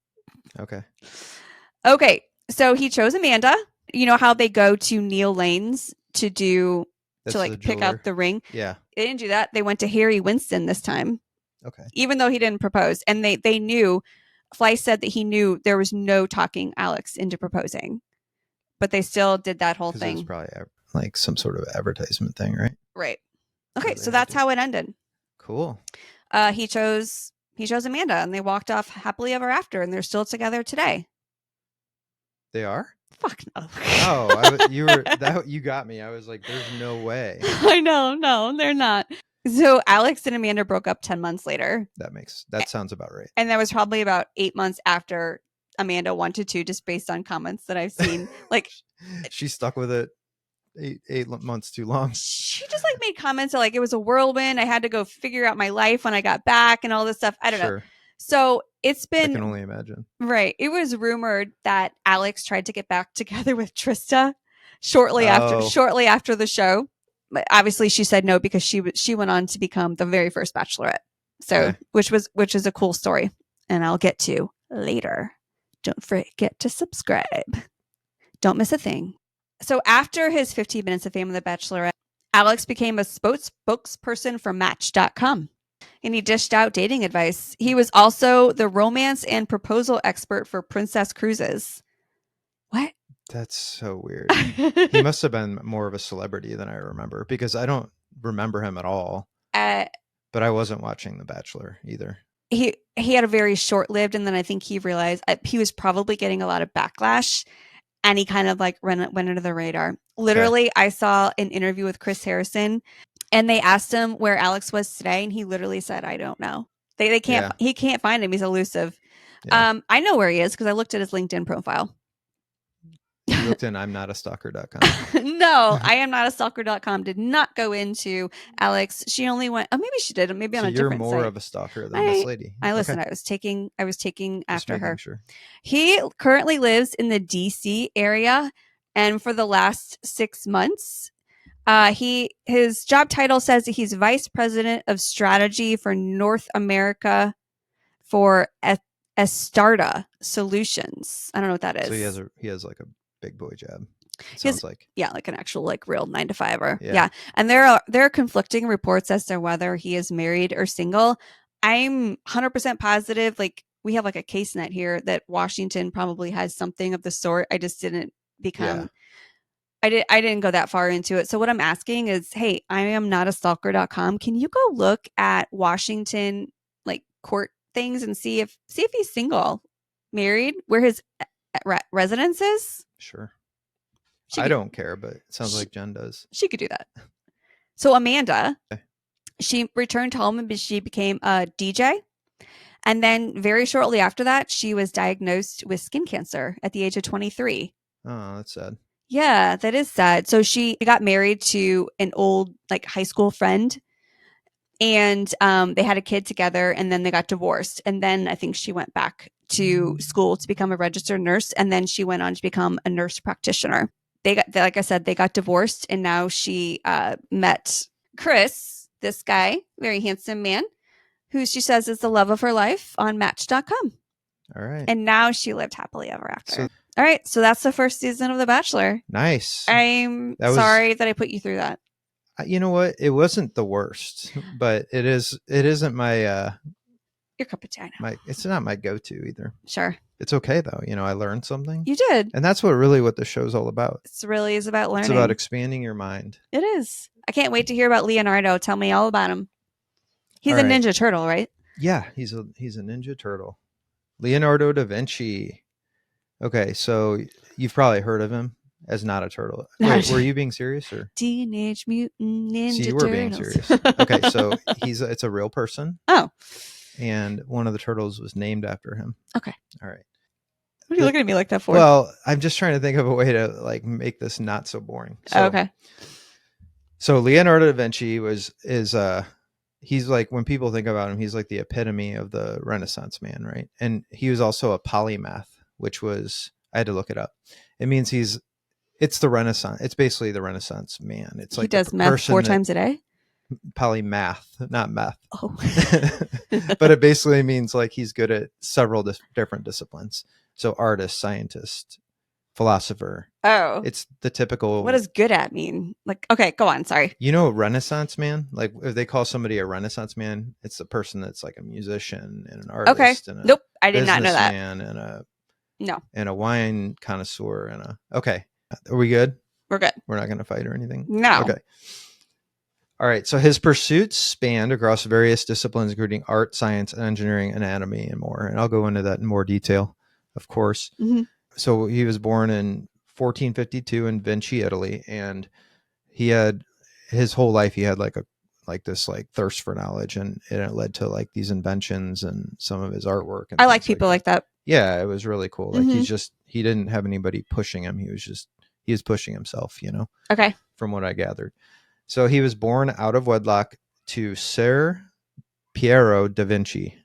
Okay, so he chose Amanda. You know how they go to Neil Lane's to pick out the ring? Yeah. They didn't do that. They went to Harry Winston this time. Okay. Even though he didn't propose. And they knew, Fly said that he knew there was no talking Alex into proposing. But they still did that whole thing. It was probably like some sort of advertisement thing, right? Right. Okay, so that's how it ended. Cool. He chose Amanda, and they walked off happily ever after, and they're still together today. They are? Fuck no. Oh, you got me. I was like, there's no way. I know. No, they're not. So Alex and Amanda broke up 10 months later. That sounds about right. And that was probably about 8 months after Amanda wanted to, just based on comments that I've seen. Like, she stuck with it 8 months too long. She just like made comments like it was a whirlwind. I had to go figure out my life when I got back and all this stuff. I don't know. So it's been. I can only imagine. Right. It was rumored that Alex tried to get back together with Trista shortly after the show. But obviously she said no because she went on to become the very first Bachelorette. So which is a cool story, and I'll get to later. Don't forget to subscribe. Don't miss a thing. So after his 15 minutes of fame on The Bachelorette, Alex became a spokesperson for Match.com, and he dished out dating advice. He was also the romance and proposal expert for Princess Cruises. What? That's so weird. He must have been more of a celebrity than I remember, because I don't remember him at all. But I wasn't watching The Bachelor either. He had a very short-lived, and then I think he realized he was probably getting a lot of backlash, and he kind of like went under the radar. Literally, I saw an interview with Chris Harrison, and they asked him where Alex was today, and he literally said, "I don't know." They can't. He can't find him. He's elusive. Yeah. I know where he is because I looked at his LinkedIn profile. You looked in I'mNotAstalker.com. No, I am not a stalker.com. Did not go into Alex. She only went. Oh, maybe she did. Maybe on a different site. You're more of a stalker than this lady. I listen. Okay. I was taking after her. Sure. He currently lives in the DC area, and for the last 6 months, his job title says that he's vice president of strategy for North America for Astarta Solutions. I don't know what that is. So he has like a big boy job. Sounds like an actual like real 9-to-5er. Yeah. And there are conflicting reports as to whether he is married or single. I'm 100% positive. Like we have like a case net here that Washington probably has something of the sort. I just didn't become. Yeah. I didn't go that far into it. So what I'm asking is, hey, I am not a stalker.com. Can you go look at Washington like court things and see if he's single, married, where his residence is? Sure. I don't care, but it sounds like Jen does. She could do that. So Amanda, she returned home and she became a DJ. And then very shortly after that, she was diagnosed with skin cancer at the age of 23. Oh, that's sad. Yeah, that is sad. So she got married to an old like high school friend, and they had a kid together, and then they got divorced. And then I think she went back to school to become a registered nurse, and then she went on to become a nurse practitioner. Like I said, they got divorced, and now she met Chris, this guy, very handsome man, who she says is the love of her life on Match.com. All right. And now she lived happily ever after. All right, so that's the first season of The Bachelor. Nice. I'm sorry that I put you through that. You know what? It wasn't the worst, but it isn't my your cup of tea. It's not my go-to either. Sure. It's okay though. You know, I learned something. You did. And that's what the show's all about. It really is about learning. It's about expanding your mind. It is. I can't wait to hear about Leonardo. Tell me all about him. He's a Ninja Turtle, right? Yeah, he's a Ninja Turtle. Leonardo da Vinci. Okay, so you've probably heard of him as not a turtle. Not Wait, a- were you being serious or? Teenage Mutant See, Ninja you were being Turtles. serious. Okay, so it's a real person, Oh, and one of the turtles was named after him. okay. All right. What are you looking at me like that for? Well, I'm just trying to think of a way to like make this not so boring. So, okay. So Leonardo da Vinci he's like, when people think about him, he's like the epitome of the Renaissance man, right? And he was also a polymath, which was, I had to look it up. It means it's the Renaissance. It's basically the Renaissance man. It's He like does meth 4 times a day. Polymath, not meth. Oh. But it basically means like he's good at several different disciplines. So artist, scientist, philosopher. Oh. It's the typical. What does good at mean? Like, okay, go on. Sorry. You know, Renaissance man, like if they call somebody a Renaissance man, it's the person that's like a musician and an artist. Okay. And Nope. I did not know that. And a wine connoisseur okay. Are we good? We're good. We're not going to fight or anything? No. Okay. All right. So his pursuits spanned across various disciplines, including art, science, engineering, anatomy, and more. And I'll go into that in more detail, of course. Mm-hmm. So he was born in 1452 in Vinci, Italy, and he had his whole life he had this thirst for knowledge, and it led to like these inventions and some of his artwork. And I like people like that. Yeah, it was really cool. Like Mm-hmm. he didn't have anybody pushing him. He was pushing himself, Okay. from what I gathered. So he was born out of wedlock to Ser Piero da Vinci.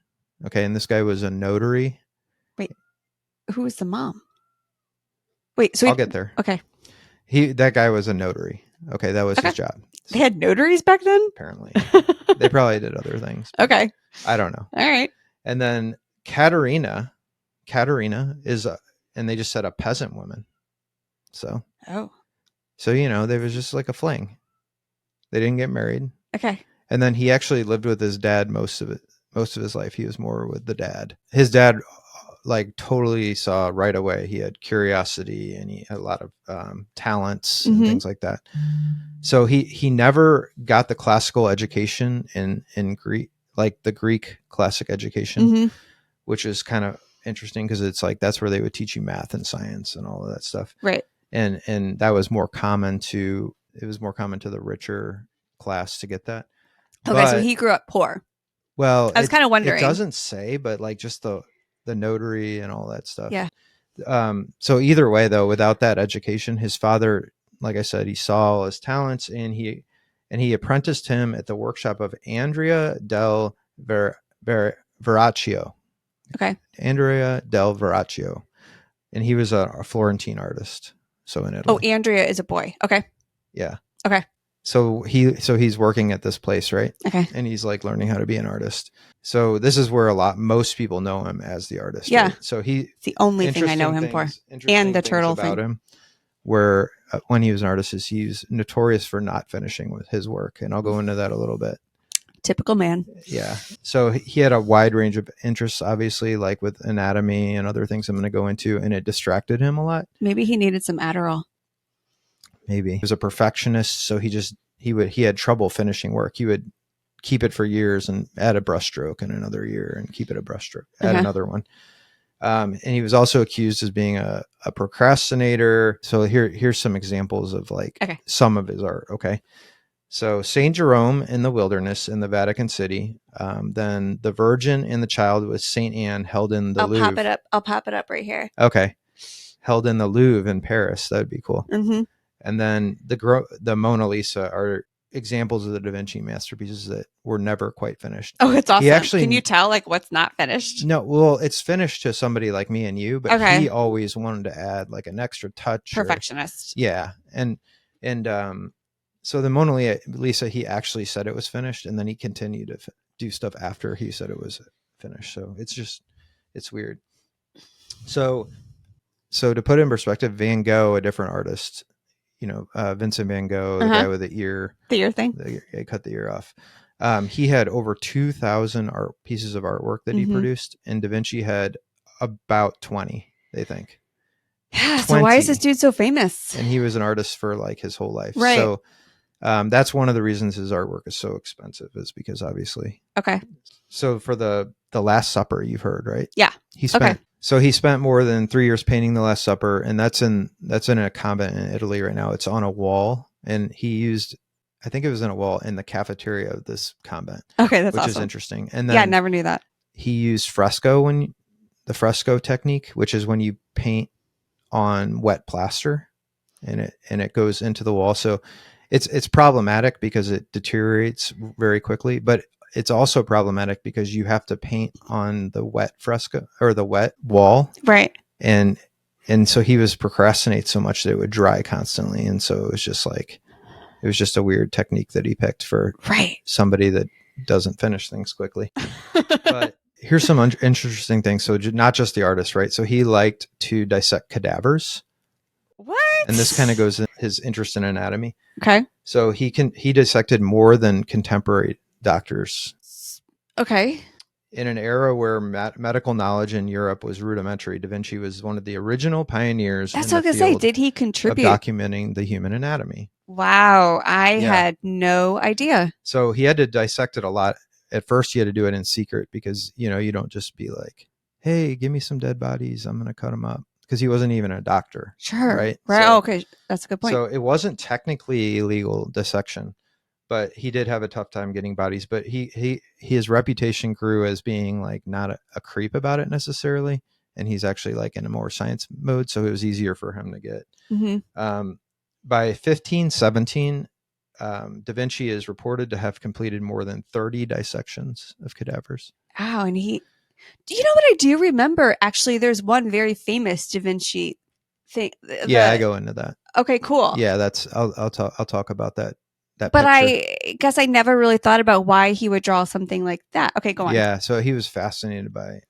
Okay, and this guy was a notary. Wait, who was the mom? Wait, so I'll get there. Okay. That guy was a notary. Okay, that was his job. They had notaries back then? Apparently. They probably did other things. Okay. I don't know. All right. And then Katerina is and they just said a peasant woman. So there was just like a fling. They didn't get married. Okay. And then he actually lived with his dad most of his life. He was more with the dad. His dad like totally saw right away. He had curiosity and he had a lot of talents and things like that. So he never got the classical education in Greek, like the Greek classic education, which is kind of interesting because it's like that's where they would teach you math and science and all of that stuff. Right. And that was more common to the richer class to get that. Okay, so he grew up poor. Well, I was kind of wondering. It doesn't say, but like just the notary and all that stuff. Yeah. So either way, though, without that education, his father, like I said, he saw all his talents, and he apprenticed him at the workshop of Andrea del Verrocchio. Okay. Andrea del Verrocchio, and he was a Florentine artist. So in Italy. Oh, Andrea is a boy. Okay. Yeah. Okay. So he's working at this place, right? Okay. And he's like learning how to be an artist. So this is where most people know him as the artist. Yeah. Right? So it's the only thing I know him for. And the turtle thing. Him, where when he was an artist, he's notorious for not finishing with his work, and I'll go into that a little bit. Typical man. Yeah. So he had a wide range of interests, obviously, like with anatomy and other things I'm going to go into, and it distracted him a lot. Maybe he needed some Adderall. Maybe he was a perfectionist, so he had trouble finishing work. He would keep it for years and add a brushstroke in another year and keep it a brushstroke, add another one. And he was also accused as being a procrastinator. So here's some examples of some of his art. Okay. So Saint Jerome in the Wilderness in the Vatican City. Then the Virgin and the Child with Saint Anne held in the Louvre. I'll pop it up right here. Okay. Held in the Louvre in Paris. That would be cool. Mm-hmm. And then the Mona Lisa are examples of the Da Vinci masterpieces that were never quite finished. Oh, it's awesome. Can you tell what's not finished? No, well, it's finished to somebody like me and you, but he always wanted to add like an extra touch. Perfectionist. Yeah. And so the Mona Lisa, he actually said it was finished, and then he continued to do stuff after he said it was finished. So it's weird. So to put it in perspective, Van Gogh, a different artist, Vincent Van Gogh, the guy with the ear thing, he cut the ear off. He had over 2,000 pieces of artwork that he produced, and Da Vinci had about 20, they think. Yeah. 20. So why is this dude so famous? And he was an artist for like his whole life. Right. So that's one of the reasons his artwork is so expensive, is because obviously. Okay. So for the Last Supper, you've heard, right? Yeah. He spent So he spent more than 3 years painting the Last Supper, and that's in a convent in Italy right now. It's on a wall, and he used, I think it was in a wall in the cafeteria of this convent. Okay, that's which is awesome. interesting. And Yeah, I then never knew that. he used the fresco technique, which is when you paint on wet plaster, and it goes into the wall. So it's problematic because it deteriorates very quickly, but it's also problematic because you have to paint on the wet fresco or the wet wall. Right. And so he was procrastinate so much that it would dry constantly. And so it was just a weird technique that he picked for Right. somebody that doesn't finish things quickly. But here's some interesting things. So not just the artist, right? So he liked to dissect cadavers. What? And this kind of goes in his interest in anatomy. Okay. So he dissected more than contemporary doctors. Okay. In an era where medical knowledge in Europe was rudimentary, Da Vinci was one of the original pioneers That's in what I the was gonna say. field Did he of contribute? documenting the human anatomy. Wow. I had no idea. So he had to dissect it a lot. At first, he had to do it in secret because, you don't just be like, hey, give me some dead bodies. I'm going to cut them up. Because he wasn't even a doctor. Sure. Right. So, okay. That's a good point. So it wasn't technically illegal dissection, but he did have a tough time getting bodies. But his reputation grew as being like not a creep about it necessarily. And he's actually like in a more science mode. So it was easier for him to get. Mm-hmm. By 1517, Da Vinci is reported to have completed more than 30 dissections of cadavers. Wow. And do you know what I do remember? Actually, there's one very famous Da Vinci thing. Yeah, I go into that. Okay, cool. Yeah, I'll talk about that. But picture. I guess I never really thought about why he would draw something like that. Okay, go on. Yeah, so he was fascinated by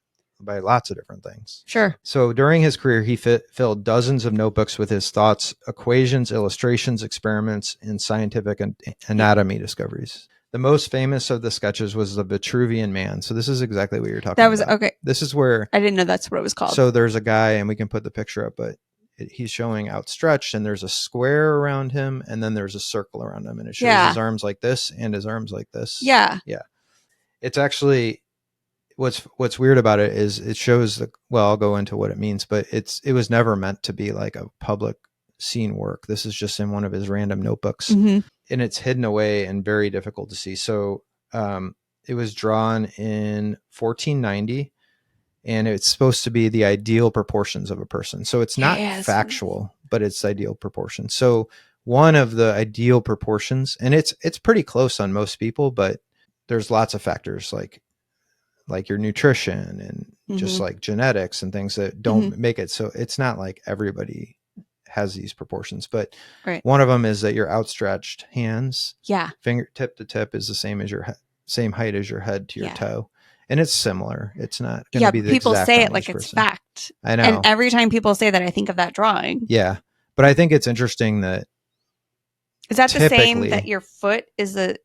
lots of different things. Sure. So during his career, he filled dozens of notebooks with his thoughts, equations, illustrations, experiments, and scientific anatomy discoveries. The most famous of the sketches was the Vitruvian Man. So this is exactly what you're talking about. Okay. This is where I didn't know that's what it was called. So there's a guy, and we can put the picture up, but he's showing outstretched, and there's a square around him, and then there's a circle around him, and it shows his arms like this and his arms like this. Yeah. It's actually what's weird about it is it shows I'll go into what it means, but it was never meant to be like a public scene work. This is just in one of his random notebooks, and it's hidden away and very difficult to see. So it was drawn in 1490, and it's supposed to be the ideal proportions of a person. So it's not factual, but it's ideal proportions. So one of the ideal proportions, and it's pretty close on most people, but there's lots of factors like your nutrition and just like genetics and things that don't make it. So it's not like everybody has these proportions, but one of them is that your outstretched hands, fingertip to tip, is the same as same height as your head to your toe. And it's similar. It's not going to be the people exact say on it like each it's person. fact. I know. And every time people say that, I think of that drawing. Yeah. But I think it's interesting that is that the same that your foot is the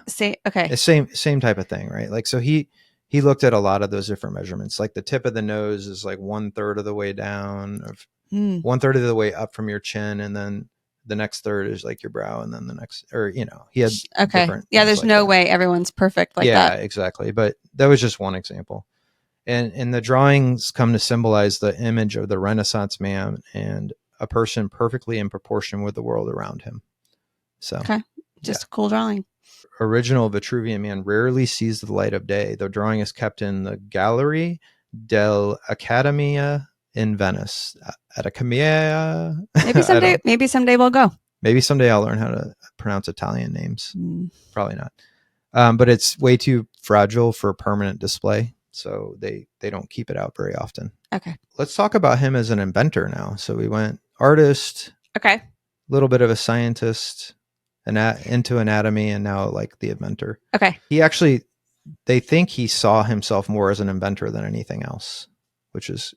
same? Okay. The same type of thing, right? Like, so he looked at a lot of those different measurements. Like the tip of the nose is like 1/3 of the way down, of 1/3 of the way up from your chin, and then the next third is like your brow, and then the next, or he had different. Yeah, there's no way everyone's perfect like that. Yeah, exactly. But that was just one example. And the drawings come to symbolize the image of the Renaissance man and a person perfectly in proportion with the world around him. So just a cool drawing. Original Vitruvian Man rarely sees the light of day. The drawing is kept in the Gallery dell'Accademia in Venice. Maybe someday we'll go. Maybe someday I'll learn how to pronounce Italian names. Probably not. But it's way too fragile for permanent display, so they don't keep it out very often. Okay. Let's talk about him as an inventor now. So we went artist. Okay. A little bit of a scientist, into anatomy, and now like the inventor. Okay. They think he saw himself more as an inventor than anything else, which is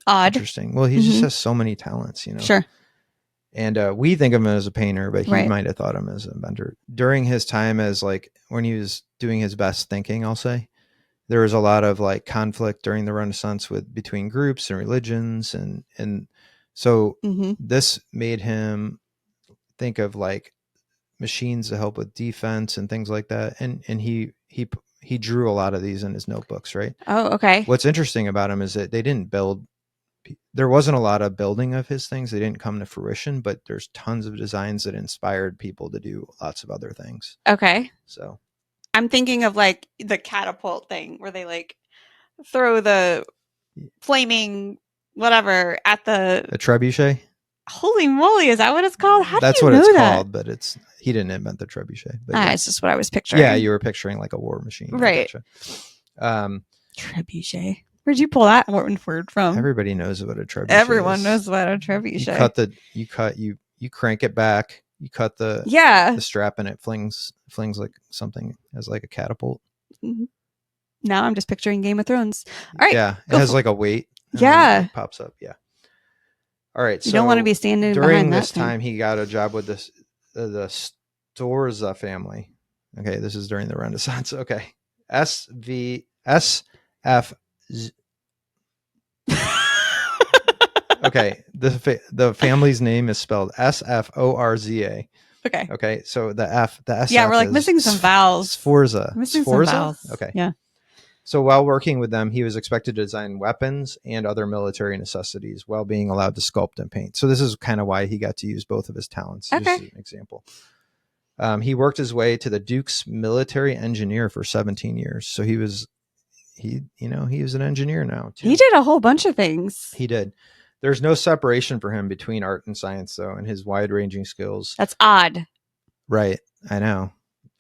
odd. Interesting. Well, he just has so many talents, Sure. And we think of him as a painter, but he might have thought him as an inventor. During his time as like when he was doing his best thinking, I'll say, there was a lot of like conflict during the Renaissance between groups and religions, and so this made him think of like machines to help with defense and things like that, and he drew a lot of these in his notebooks, right? Oh, okay. What's interesting about him is that they didn't build there wasn't a lot of building of his things. They didn't come to fruition, but there's tons of designs that inspired people to do lots of other things. Okay. So I'm thinking of like the catapult thing where they like throw the flaming whatever at the a trebuchet. Holy moly, is that what it's called? How That's do you what know it's that? called, but he didn't invent the trebuchet. But It's just what I was picturing. Yeah, you were picturing like a war machine. Right. Gotcha. Trebuchet. Where'd you pull that word from? Everybody knows what a trebuchet Everyone is. knows what a trebuchet. You crank it back, you cut the strap, and it flings like something as like a catapult. Mm-hmm. Now I'm just picturing Game of Thrones. All right. Yeah, it has like a weight. Yeah. It pops up. Yeah. All right. You don't want to be standing during behind this that thing. time, he got a job with the Storza family. Okay, this is during the Renaissance. Okay, SFZ. Okay, the family's name is spelled Sforza. Okay. Okay, so the S. Yeah, we're like missing some vowels. Sforza. Missing some vowels. Okay. Yeah. So while working with them, he was expected to design weapons and other military necessities while being allowed to sculpt and paint. So this is kind of why he got to use both of his talents. Okay. Just as an example. He worked his way to the Duke's military engineer for 17 years. So he was an engineer now too. He did a whole bunch of things. He did. There's no separation for him between art and science, though, and his wide-ranging skills. That's odd. Right. I know.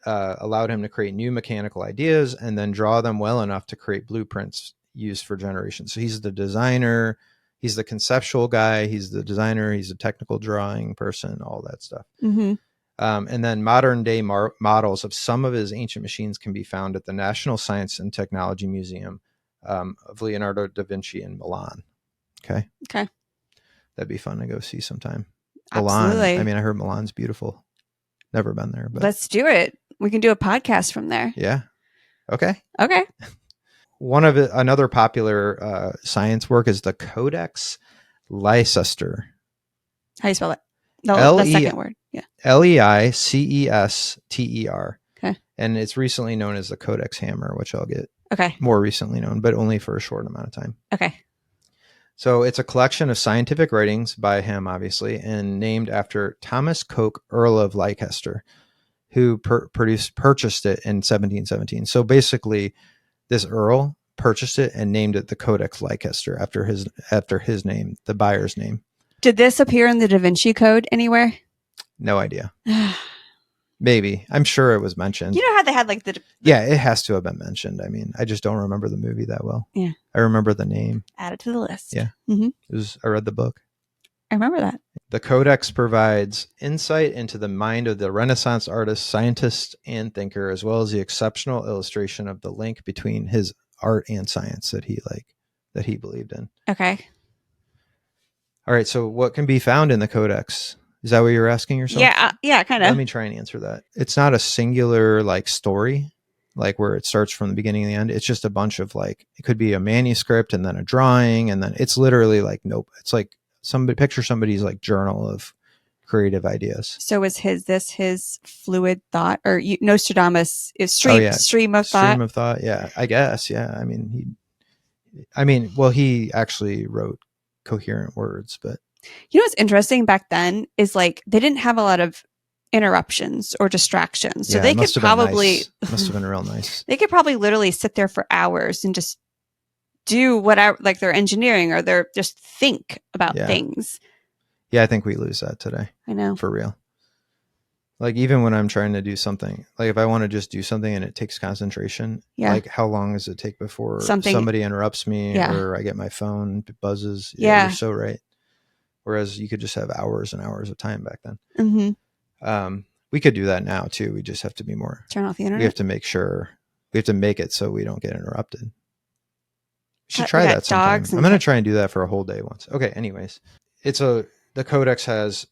Allowed him to create new mechanical ideas and then draw them well enough to create blueprints used for generations. So he's the designer, he's the conceptual guy, he's the designer, he's a technical drawing person, all that stuff. Mm-hmm. And then modern day models of some of his ancient machines can be found at the National Science and Technology Museum of Leonardo da Vinci in Milan. Okay. That'd be fun to go see sometime. Absolutely. Milan. I mean, I heard Milan's beautiful. Never been there, but let's do it. We can do a podcast from there. Yeah. Okay. Another popular science work is the Codex Leicester. How do you spell it? The second word. Yeah. Leicester. Okay. And it's recently known as the Codex Hammer, which I'll get Okay. more recently known, but only for a short amount of time. Okay. So it's a collection of scientific writings by him, obviously, and named after Thomas Coke, Earl of Leicester, who purchased it in 1717. So basically, this Earl purchased it and named it the Codex Leicester after his name, the buyer's name. Did this appear in the Da Vinci Code anywhere? No idea. Maybe. I'm sure it was mentioned. You know how they had like Yeah, it has to have been mentioned. I mean, I just don't remember the movie that well. Yeah. I remember the name. Add it to the list. Yeah. Mm-hmm. I read the book. I remember that. The Codex provides insight into the mind of the Renaissance artist, scientist, and thinker, as well as the exceptional illustration of the link between his art and science that he believed in. Okay. All right. So what can be found in the Codex? Is that what you're asking yourself? Yeah, kind of. Let me try and answer that. It's not a singular like story, like where it starts from the beginning to the end. It's just a bunch of like, it could be a manuscript and then a drawing, and then it's literally like, nope. It's like somebody's like journal of creative ideas. So is his fluid thought, or Nostradamus is stream of thought? Stream of thought. Yeah, I guess. Yeah. He actually wrote coherent words, but what's interesting back then is like they didn't have a lot of interruptions or distractions. So they could probably must have been real nice. They could probably literally sit there for hours and just do whatever, like they're engineering or they're just think about things. Yeah, I think we lose that today. I know. For real. Like even when I'm trying to do something, like if I want to just do something and it takes concentration, like how long does it take before somebody interrupts me or I get my phone buzzes? Yeah, you're so right. Whereas you could just have hours and hours of time back then. Mm-hmm. We could do that now too. We just have to be more. Turn off the internet. We have to make sure. We have to make it so we don't get interrupted. We should try that sometime. I'm going to try and do that for a whole day once. Okay. Anyways, the Codex has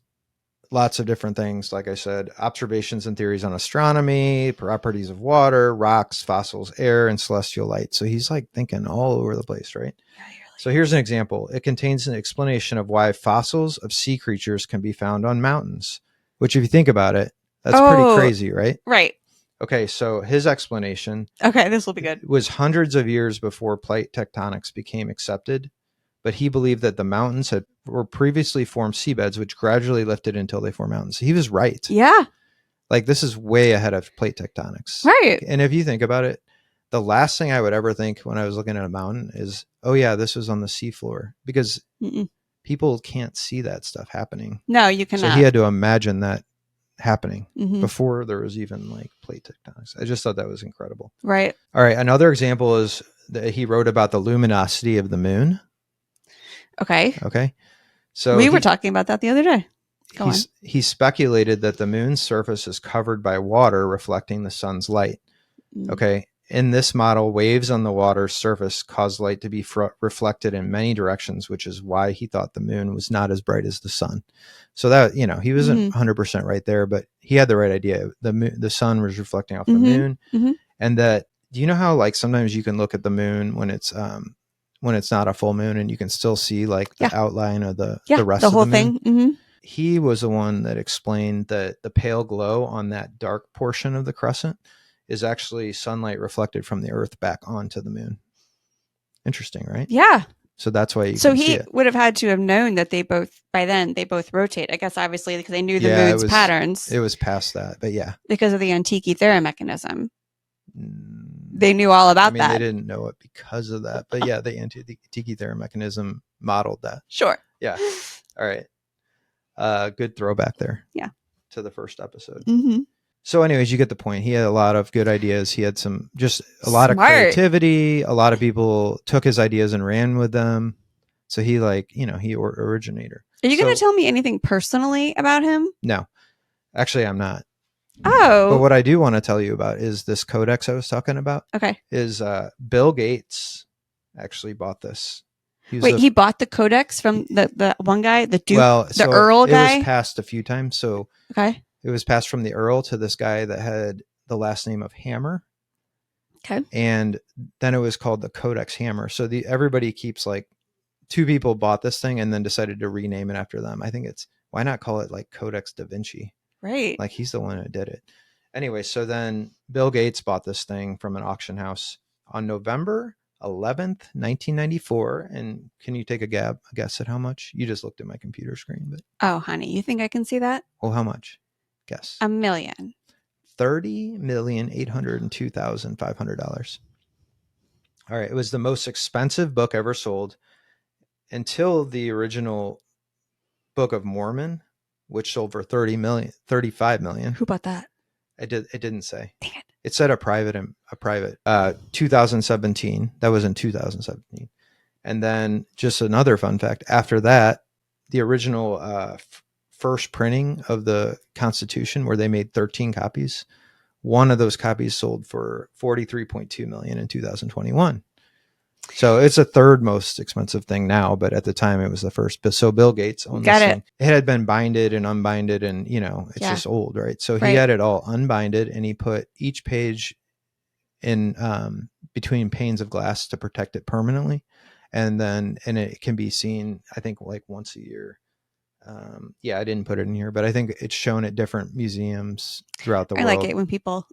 lots of different things. Like I said, observations and theories on astronomy, properties of water, rocks, fossils, air, and celestial light. So he's like thinking all over the place, right? So here's an example. It contains an explanation of why fossils of sea creatures can be found on mountains, which if you think about it, that's pretty crazy, right? Right. Okay, so his explanation this will be good. Was hundreds of years before plate tectonics became accepted but he believed that the mountains were previously formed seabeds, which gradually lifted until they formed mountains. He was right. Yeah. Like, this is way ahead of plate tectonics. Right. And if you think about it, the last thing I would ever think when I was looking at a mountain is, oh yeah, this was on the seafloor, because people can't see that stuff happening. No, you cannot. So he had to imagine that happening Mhm. before there was even like plate tectonics. I just thought that was incredible. Right. All right. Another example is that he wrote about the luminosity of the moon. Okay. Okay. So we were talking about that the other day. Go on. He speculated that the moon's surface is covered by water reflecting the sun's light. Okay. In this model, waves on the water's surface cause light to be reflected in many directions, which is why he thought the moon was not as bright as the sun. So that, he wasn't 100% right there, but he had the right idea. The sun was reflecting off the moon. And that, do you know how like sometimes you can look at the moon when it's not a full moon and you can still see like the outline of the rest of the moon? Thing. He was the one that explained that the pale glow on that dark portion of the crescent is actually sunlight reflected from the earth back onto the moon. Interesting, right? Yeah. So that's why so he would have had to have known that by then they both rotate. I guess obviously because they knew the moon's patterns. It was past that, but yeah. Because of the Antikythera mechanism. They knew all about that. They didn't know it because of that, but yeah, the Antikythera mechanism modeled that. Sure. Yeah. All right. Good throwback there. Yeah. To the first episode. So anyways, you get the point. He had a lot of good ideas. He had a lot of creativity. A lot of people took his ideas and ran with them. So he originator. Are you going to tell me anything personally about him? No, actually I'm not. Oh. But what I do want to tell you about is this codex I was talking about. Okay. Is Bill Gates actually bought this. He bought the codex from the one guy, the Duke, the Earl guy? It was passed a few times. So okay. It was passed from the Earl to this guy that had the last name of Hammer. Okay. And then it was called the Codex Hammer. So everybody keeps like, two people bought this thing and then decided to rename it after them. I think why not call it like Codex da Vinci? Right. Like he's the one who did it. Anyway, so then Bill Gates bought this thing from an auction house on November 11th, 1994. And can you take a guess at how much? You just looked at my computer screen. But oh, honey, you think I can see that? Well, how much? Guess. $1 million. $30,802,500. All right. It was the most expensive book ever sold until the original Book of Mormon, which sold for $35 million. Who bought that? It didn't say. Dang it. It said a private 2017. That was in 2017. And then just another fun fact. After that, the original first printing of the Constitution, where they made 13 copies, one of those copies sold for $43.2 million in 2021. So it's the third most expensive thing now, but at the time it was the first. So Bill Gates owned this thing. It had been binded and unbinded, and it's just old, right? So he had it all unbinded, and he put each page in between panes of glass to protect it permanently, and it can be seen, I think, like once a year. I didn't put it in here, but I think it's shown at different museums throughout the world. I like it when people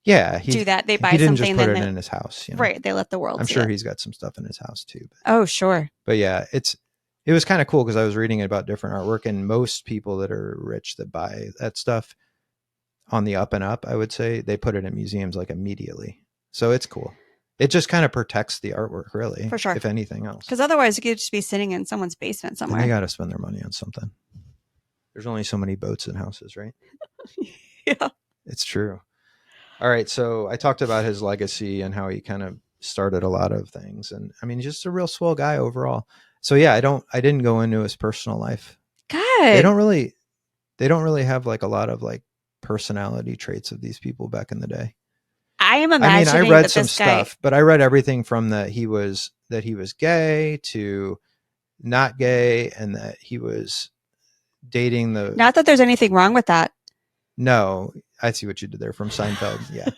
do that. They buy he didn't something just put it in his house, right? They let the world. I'm sure he's got some stuff in his house too. Oh, sure. But yeah, it was kind of cool because I was reading about different artwork, and most people that are rich that buy that stuff on the up and up, I would say, they put it in museums like immediately. So it's cool. It just kind of protects the artwork, really, for sure, if anything else. Because otherwise, it could just be sitting in someone's basement somewhere. And they got to spend their money on something. There's only so many boats and houses, right? Yeah, it's true. All right, so I talked about his legacy and how he kind of started a lot of things, and I mean, just a real swell guy overall. So yeah, I didn't go into his personal life. Good. They don't really have like a lot of like personality traits of these people back in the day. I am imagining. I mean, I read some stuff, but I read everything from that he was gay to not gay, and that he was dating the. Not that there's anything wrong with that. No, I see what you did there from Seinfeld. Yeah.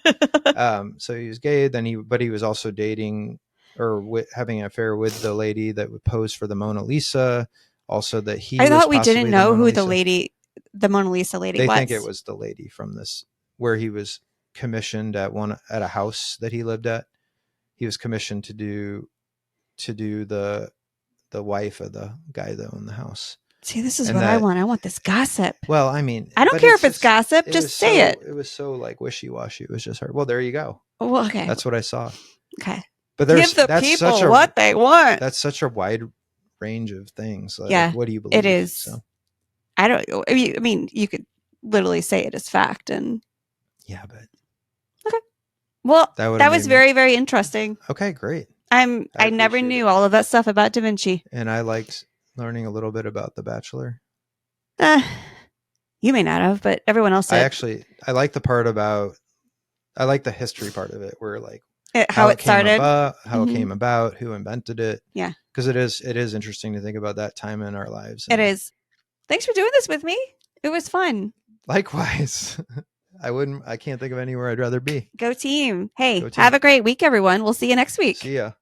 So he was gay, but he was also dating or having an affair with the lady that would pose for the Mona Lisa. Also, that I thought we didn't know who the Mona Lisa lady was. They think it was the lady from this, where he was commissioned at a house that he lived at. He was commissioned to do the the wife of the guy that owned the house. See, this is And what I want. I want this gossip. Well, I mean, I don't but care if it's gossip. Just say it. It was so like wishy-washy. It was just hard. Well, there you go. Well, okay. That's what I saw. Okay. But Give the people such a, what they want. That's such a wide range of things. Like, Yeah, what do you believe? It is. So. I mean, you could literally say it as fact, and yeah, but okay. Well, that was very, very interesting. Okay, great. I never knew all of that stuff about Da Vinci, and I liked learning a little bit about The Bachelor. You may not have, but everyone else did. I like the part about. I like the history part of it, where like how it started, how it came about, who invented it. Yeah, because it is interesting to think about that time in our lives. It is. Thanks for doing this with me. It was fun. Likewise. I can't think of anywhere I'd rather be. Go team. Hey, Go team. Have a great week, everyone. We'll see you next week. See ya.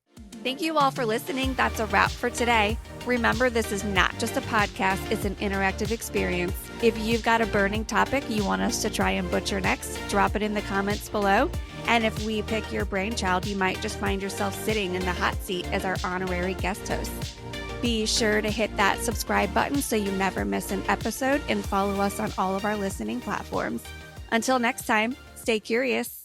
Thank you all for listening. That's a wrap for today. Remember, this is not just a podcast, it's an interactive experience. If you've got a burning topic you want us to try and butcher next, drop it in the comments below. And if we pick your brainchild, you might just find yourself sitting in the hot seat as our honorary guest host. Be sure to hit that subscribe button so you never miss an episode, and follow us on all of our listening platforms. Until next time, stay curious.